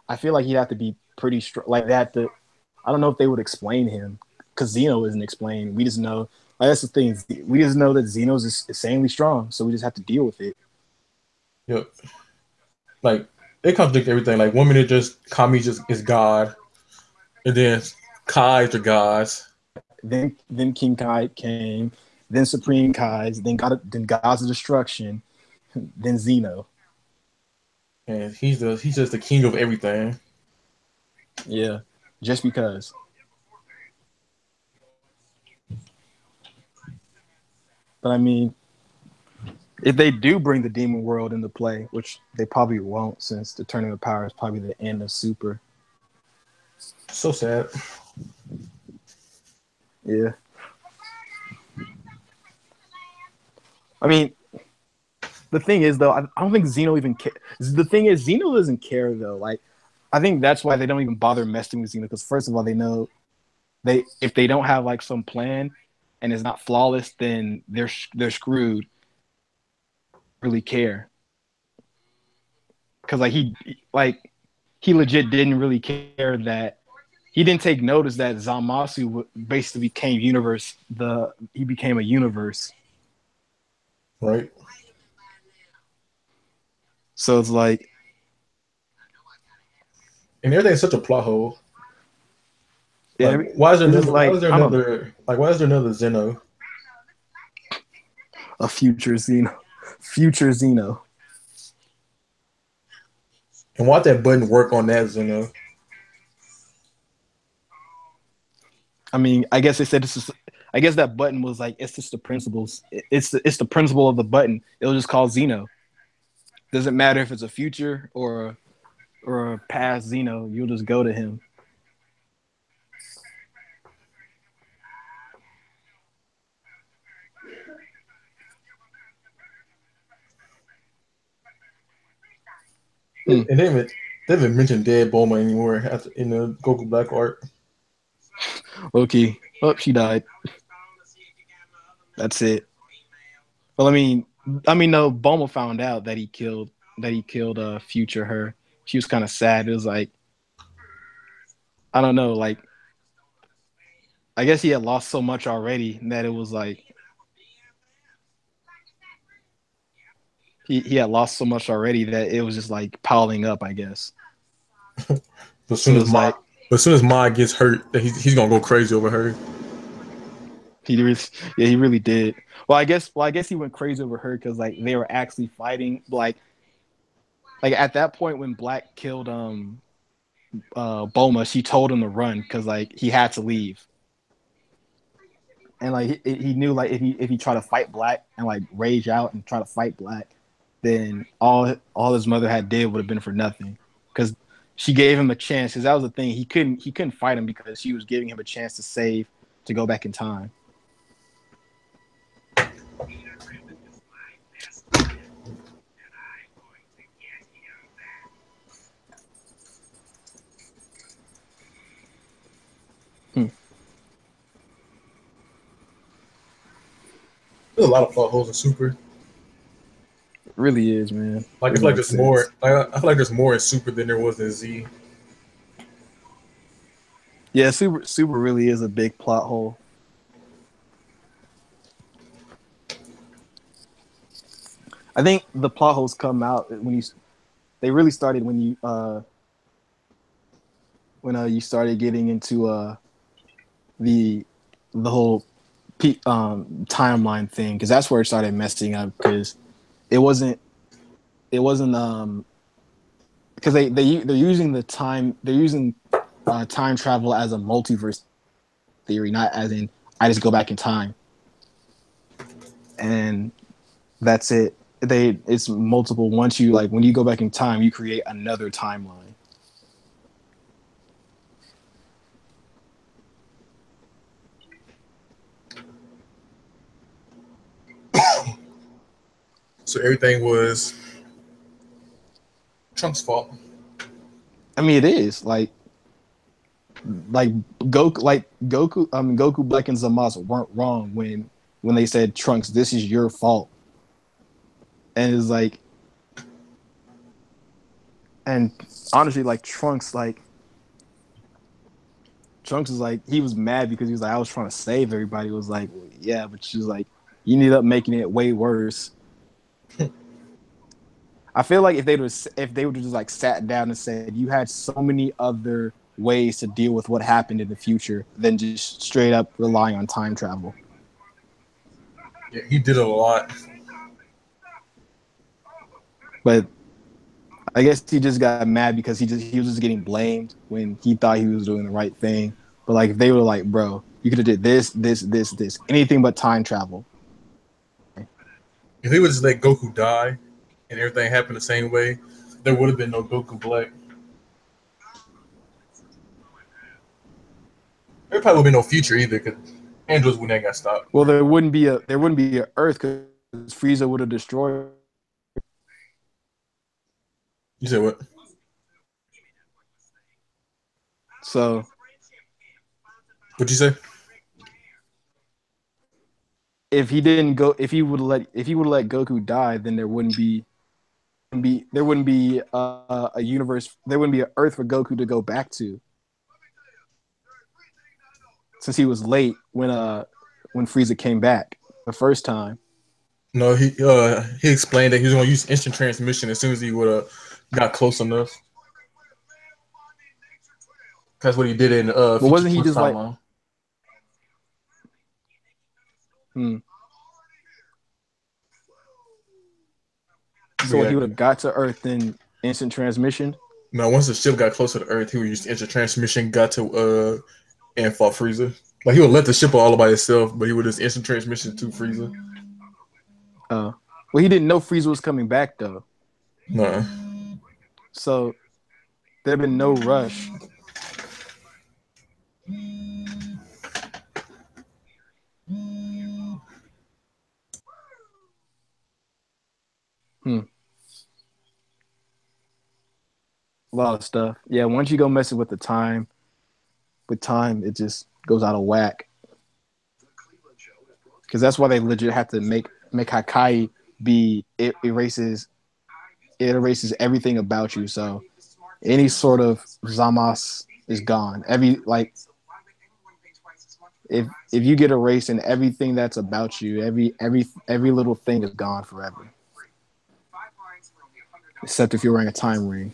B: I feel like he'd have to be pretty strong. Like that. I don't know if they would explain him because Zeno isn't explained. We just know. Like that's the thing. We just know that Zeno's is insanely strong, so we just have to deal with it.
A: Yep. Like, they contradict everything. Like, one minute just Kami just is God, and then Kai's the gods.
B: Then King Kai came, then Supreme Kai's, then Gods of Destruction, then Zeno.
A: And he's just the king of everything.
B: Yeah, just because. But I mean, if they do bring the demon world into play, which they probably won't, since the Tournament of Power is probably the end of Super.
A: So sad.
B: Yeah. I mean, the thing is though, I don't think Zeno even cares. The thing is, Zeno doesn't care though. Like, I think that's why they don't even bother messing with Zeno because first of all, they know if they don't have like some plan and it's not flawless, then they're screwed. Really care because he legit didn't really care that he didn't take notice that Zamasu basically became he became a universe.
A: Right.
B: So it's like,
A: And everything's such a plot hole.
B: yeah,
A: Like, why is there
B: it's just
A: another? Why
B: like
A: is there
B: I don't know,
A: another? Like, why is there another Zeno?
B: a future Zeno.
A: And why that button work on that Zeno?
B: I mean, I guess they said this is. I guess that button was like it's just the principles. It's the principle of the button. It'll just call Zeno. Doesn't matter if it's a future or a past Zeno. You'll just go to him.
A: And they haven't mentioned Dead Bulma anymore in the Goku Black arc.
B: Okay. Oh, she died. That's it. Well, no. Bulma found out that he killed future her. She was kind of sad. It was like I don't know. Like I guess he had lost so much already that it was like he had lost so much already that it was just like piling up. I guess.
A: But as soon
B: So
A: as
B: it's like
A: Ma gets hurt, that he's gonna go crazy over her.
B: he really did. Well, I guess he went crazy over her because like they were actually fighting. Like at that point when Black killed Bulma, she told him to run because like he had to leave. And like he knew like if he tried to fight Black and like rage out and try to fight Black, then all his mother had did would have been for nothing because she gave him a chance. Because that was the thing, he couldn't fight him because she was giving him a chance to go back in time.
A: There's a lot of plot holes in Super.
B: It really is, man.
A: Like I
B: Really
A: feel like
B: makes
A: there's
B: sense.
A: more. I feel like there's more in Super than there was in Z.
B: Yeah, Super really is a big plot hole. I think the plot holes come out when they really started when you started getting into the the whole timeline thing, because that's where it started messing up, because it wasn't because they're using time travel as a multiverse theory, not as in I just go back in time and that's it. It's multiple. Once you like when you go back in time, you create another timeline.
A: So everything was Trunks' fault.
B: I mean, it is like Goku Black and Zamasu weren't wrong when they said, Trunks, this is your fault. And it's like, and honestly, like Trunks is like, he was mad because he was like, I was trying to save everybody. It was like, well, yeah, but she was like, you ended up making it way worse. I feel like if they would just like sat down and said, you had so many other ways to deal with what happened in the future than just straight up relying on time travel.
A: Yeah, he did a lot.
B: But I guess he just got mad because he was just getting blamed when he thought he was doing the right thing. But like if they were like, bro, you could have did this, anything but time travel.
A: If they would just let Goku die and everything happened the same way, there would have been no Goku Black. There probably would be no future either because androids wouldn't have got stopped.
B: Well, there wouldn't be a Earth because Frieza would have destroyed.
A: You said what?
B: So
A: What'd you say?
B: if he didn't go, if he would have let Goku die, then there wouldn't be a universe. There wouldn't be an Earth for Goku to go back to, since he was late when Frieza came back the first time.
A: No, he explained that he was going to use instant transmission as soon as he would have got close enough. That's what he did in
B: But
A: Future
B: wasn't he
A: Force
B: just like,
A: timeline.
B: hmm.
A: But
B: So what,
A: yeah,
B: he would have got to Earth in instant transmission?
A: no. Once the ship got closer to Earth, he would use instant transmission. Got to and fought Frieza. Like he would let the ship all by itself, but he would just instant transmission to Frieza.
B: Well, he didn't know Frieza was coming back though,
A: Nah.
B: so there'd been no rush. Hmm. A lot of stuff. Yeah, once you go messing with time, it just goes out of whack. Because that's why they legit have to make Hakai be it erases everything about you. So any sort of Zamas is gone. If you get erased and everything that's about you, every little thing is gone forever. Except if you're wearing a time ring.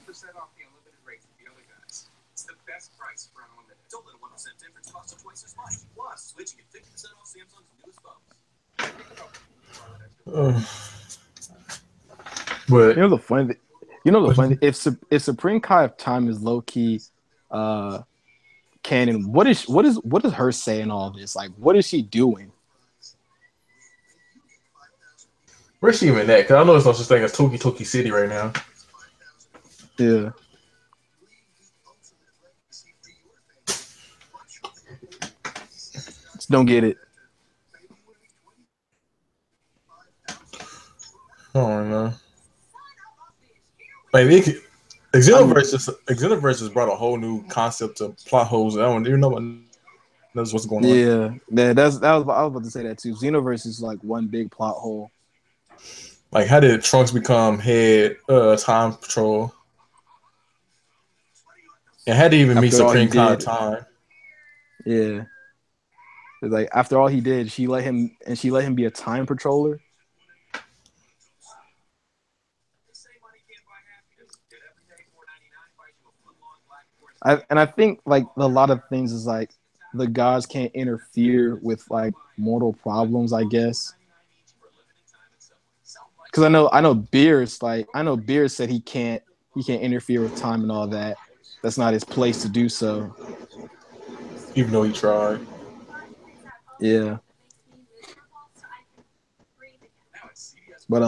A: But
B: You know the funny. If Supreme Kai of Time is low key, canon, what is her saying all this? Like, what is she doing?
A: where's she even at? Because I know there's no such thing as Toki Toki City right now.
B: Yeah. Just don't get it.
A: I don't know. Like Xenoverse just brought a whole new concept of plot holes. I don't even know what. That's what's going on.
B: Yeah, I was about to say that too. Xenoverse is like one big plot hole.
A: Like, how did Trunks become head time patrol? And how did he even meet
B: After all he
A: Supreme Kai of
B: did,
A: Time?
B: yeah, it's like after all he did, she let him be a time patroller. I think like a lot of things is like the gods can't interfere with like mortal problems, I guess. Because I know Beers said he can't interfere with time and all that. That's not his place to do so.
A: Even though he tried.
B: Yeah, but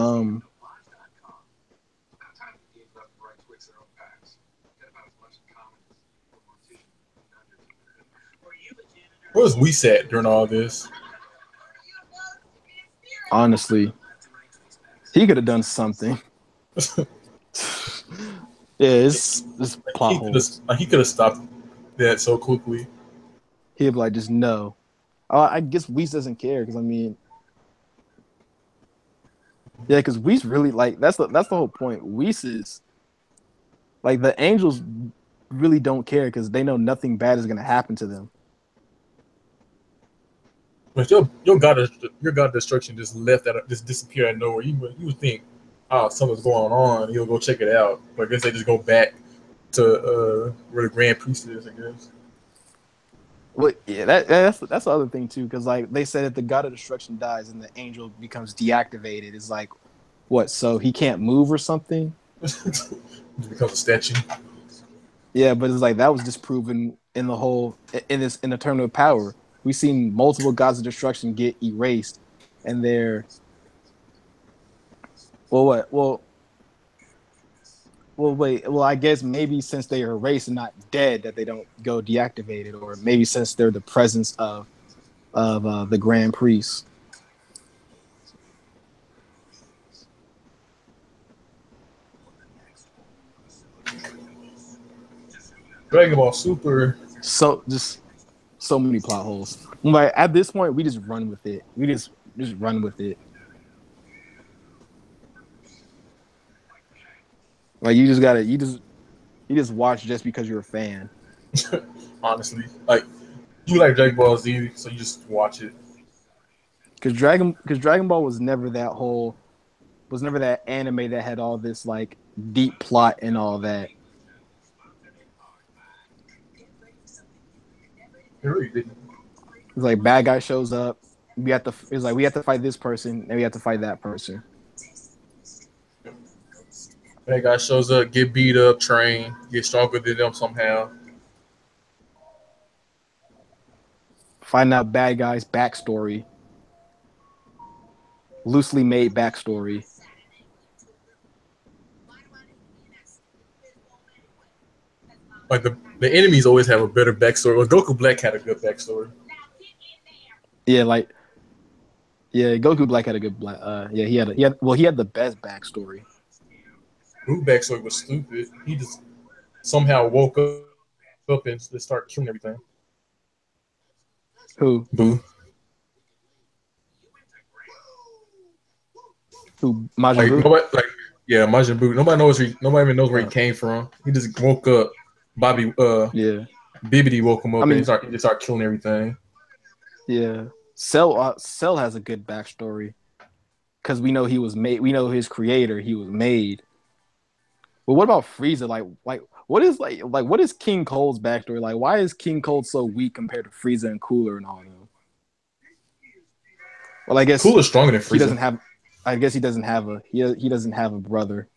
A: Where was we sat during all this?
B: honestly, he could have done something. Yeah, it's plot holes.
A: He could have stopped that so quickly.
B: He'd be like, just no. I guess Weiss doesn't care because I mean, yeah, because Weiss really like that's the whole point. Weiss is like the Angels really don't care because they know nothing bad is gonna happen to them.
A: But your god destruction just disappeared out of nowhere. You would think, oh, something's going on. You'll go check it out. But I guess they just go back to where the Grand Priest is. I guess.
B: Well, yeah, that's the other thing too, because like they said, if the god of destruction dies and the angel becomes deactivated, it's like what? So he can't move or something?
A: It becomes a statue.
B: Yeah, but it's like that was disproven in the whole in the Tournament of Power. We've seen multiple gods of destruction get erased, and they're well, what? Well, wait. Well, I guess maybe since they are erased and not dead, that they don't go deactivated, or maybe since they're the presence of the Grand Priest.
A: Dragon Ball Super.
B: So just so many plot holes. Like at this point, we just run with it. We just run with it. Like you just watch just because you're a fan.
A: Honestly, like you like Dragon Ball Z, so you just watch it.
B: Because Dragon Ball was never that anime that had all this like deep plot and all that.
A: It really didn't.
B: It's like bad guy shows up. We have to fight this person and we have to fight that person.
A: That guy shows up, get beat up, train, get stronger than them somehow.
B: Find out bad guy's backstory, loosely made backstory.
A: Like the enemies always have a better backstory. Well, Goku Black had a good backstory.
B: Yeah, like yeah, Goku Black had a good black. Yeah, he had the best backstory.
A: Goku backstory was stupid. He just somehow woke up and just started killing everything.
B: Who
A: Boo.
B: Majin
A: Like
B: Buu?
A: nobody, like yeah, Majin Buu. Nobody even knows where he came from. He just woke up.
B: Yeah,
A: Bibbidi woke him
B: I
A: up and
B: mean
A: he just started killing everything.
B: yeah. Cell has a good backstory because we know he was made. We know his creator. He was made. But what about Frieza? What is King Cold's backstory? Like, why is King Cold so weak compared to Frieza and Cooler and all of them? Well, I guess
A: Cooler's stronger than
B: he doesn't
A: Frieza.
B: have. I guess he doesn't have a brother.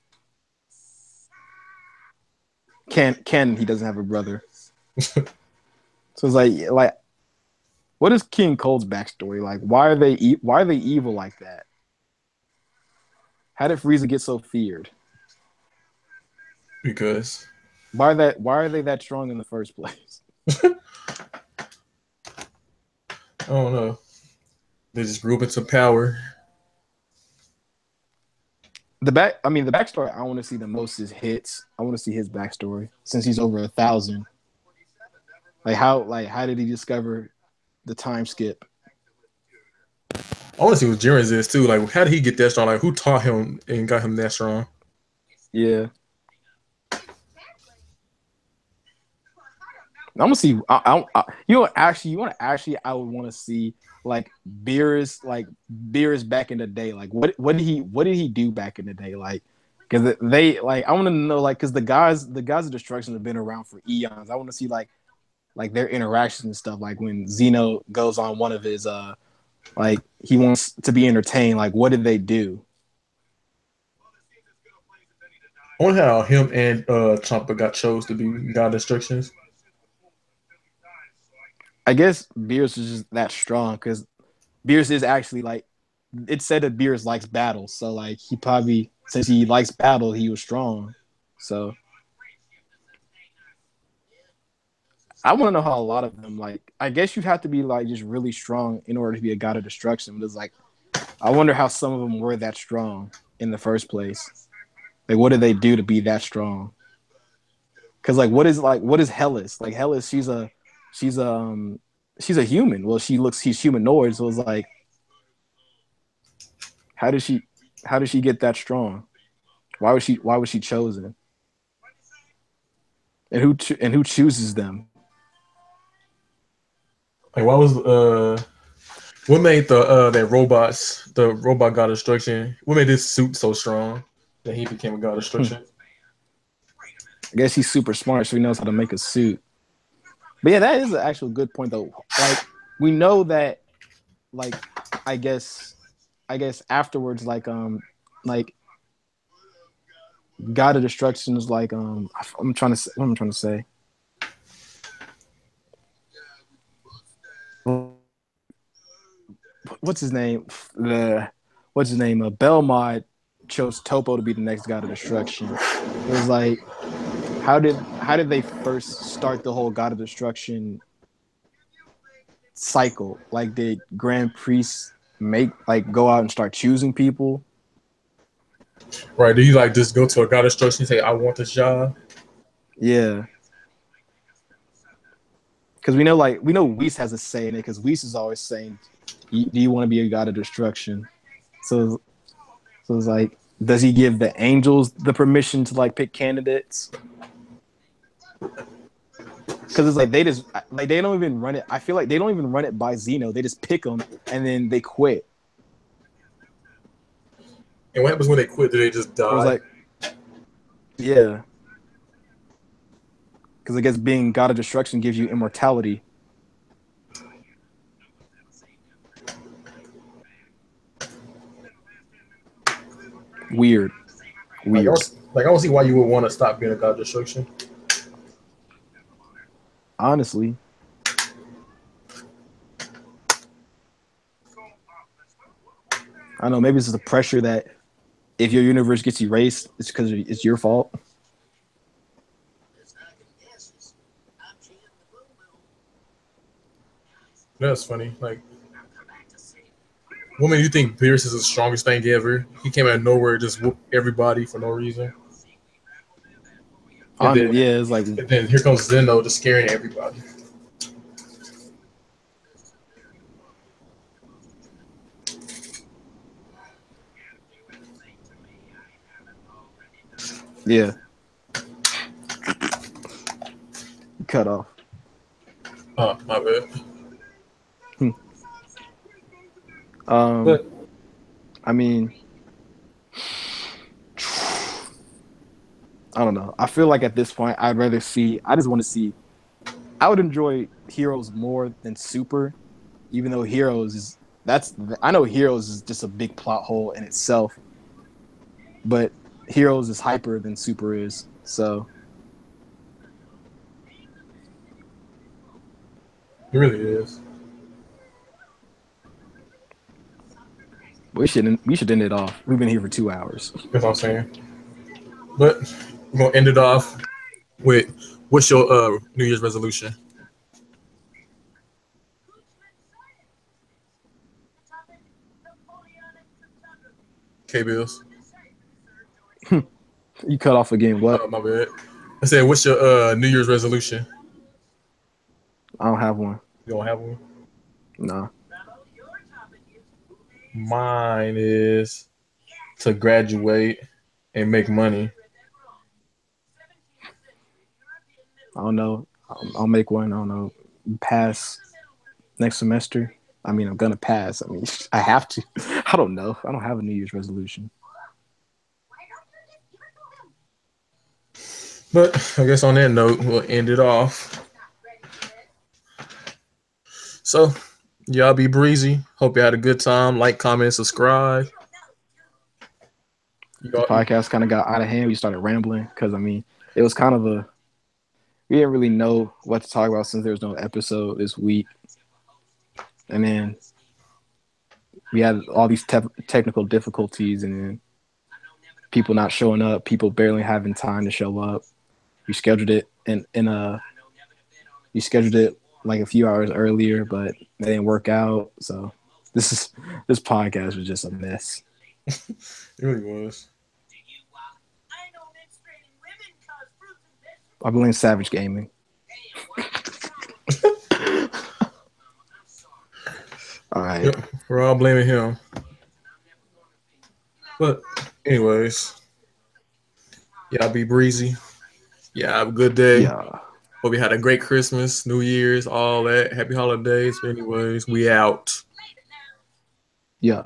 B: Ken he doesn't have a brother. So it's like what is King Cold's backstory? Like, why are they evil like that? How did Frieza get so feared?
A: Because
B: Why are they that strong in the first place?
A: I don't know. They just grew up into power.
B: The backstory I want to see the most is Hits. I want to see his backstory since he's over 1,000. Like how did he discover the time skip.
A: I want to see what Jiren's is too. Like, how did he get that strong? Like, who taught him and got him that strong?
B: Yeah. I'm gonna see. You know, actually, you want to actually. I would want to see like Beerus back in the day. Like, what did he do back in the day? Like, because they like I want to know like because the guys of destruction have been around for eons. I want to see like their interactions and stuff. Like when Zeno goes on one of his like he wants to be entertained. Like, what did they do?
A: I wonder how him and Champa got chose to be God Destructions.
B: I guess Beerus is just that strong because Beerus is actually like it's said that Beerus likes battle, so like he probably since he likes battle, he was strong. So I want to know how a lot of them like. I guess you'd have to be like just really strong in order to be a god of destruction. But it's like I wonder how some of them were that strong in the first place. Like, what did they do to be that strong? Because what is Hellas? Like Hellas, she's she's a human. Well, she's humanoid, so it's like how did she get that strong? Why was she chosen? And who chooses them?
A: Like, why was what made the robot God Destruction? What made his suit so strong that he became a God Destruction?
B: I guess he's super smart, so he knows how to make a suit. But yeah, that is an actual good point though. Like we know that, like I guess afterwards, like God of Destruction is like I'm trying to say, what I'm trying to say. What's his name? Belmod chose Topo to be the next God of Destruction. It was like, how did they first start the whole God of Destruction cycle? Like, did Grand Priests go out and start choosing people?
A: Right? Do you like just go to a God of Destruction and say, "I want this job"?
B: Yeah. Because we know Whis has a say in it. Because Whis is always saying, "Do you want to be a God of Destruction?" So it's like, does he give the angels the permission to like pick candidates? Because it's like they don't even run it. I feel like they don't even run it by Zeno. They just pick them and then they quit.
A: And what happens when they quit? Do they just die?
B: It was like, yeah. Because I guess being God of Destruction gives you immortality. Weird.
A: Like I don't see why you would want to stop being a God of Destruction.
B: Honestly. I don't know. Maybe it's the pressure that if your universe gets erased, it's because it's your fault.
A: That's funny. Like, what made you think Pierce is the strongest thing ever? He came out of nowhere, just whooped everybody for no reason. And
B: It's like,
A: and then here comes Zeno, just scaring everybody.
B: yeah. Cut off.
A: Oh, my bad.
B: But I mean, I don't know. I feel like at this point, I just want to see. I would enjoy Heroes more than Super, even though I know Heroes is just a big plot hole in itself, but Heroes is hyper than Super is. So
A: It really is.
B: we should end it off. We've been here for 2 hours.
A: That's what I'm saying. But we're gonna end it off with what's your New Year's resolution? K-Bills.
B: You cut off again. What?
A: Oh, my bad. I said, what's your New Year's resolution?
B: I don't have one.
A: You don't have one?
B: No.
A: Mine is to graduate and make money.
B: I don't know. I'll make one. I don't know. Pass next semester. I mean, I'm gonna pass. I mean, I have to. I don't know. I don't have a New Year's resolution.
A: But I guess on that note, we'll end it off. So, y'all be breezy. Hope you had a good time. Like, comment, subscribe.
B: The podcast kind of got out of hand. We started rambling because I mean, it was kind of a. We didn't really know what to talk about since there was no episode this week, and then we had all these technical difficulties, and then people not showing up, people barely having time to show up. We scheduled it we scheduled it like a few hours earlier, but it didn't work out. So this podcast was just a mess.
A: It really was.
B: I blame Savage Gaming. All right.
A: Yep, we're all blaming him. But anyways, y'all be breezy. Yeah, have a good day.
B: Yeah.
A: Hope you had a great Christmas, New Year's, all that. Happy holidays. Anyways, we out.
B: Yeah.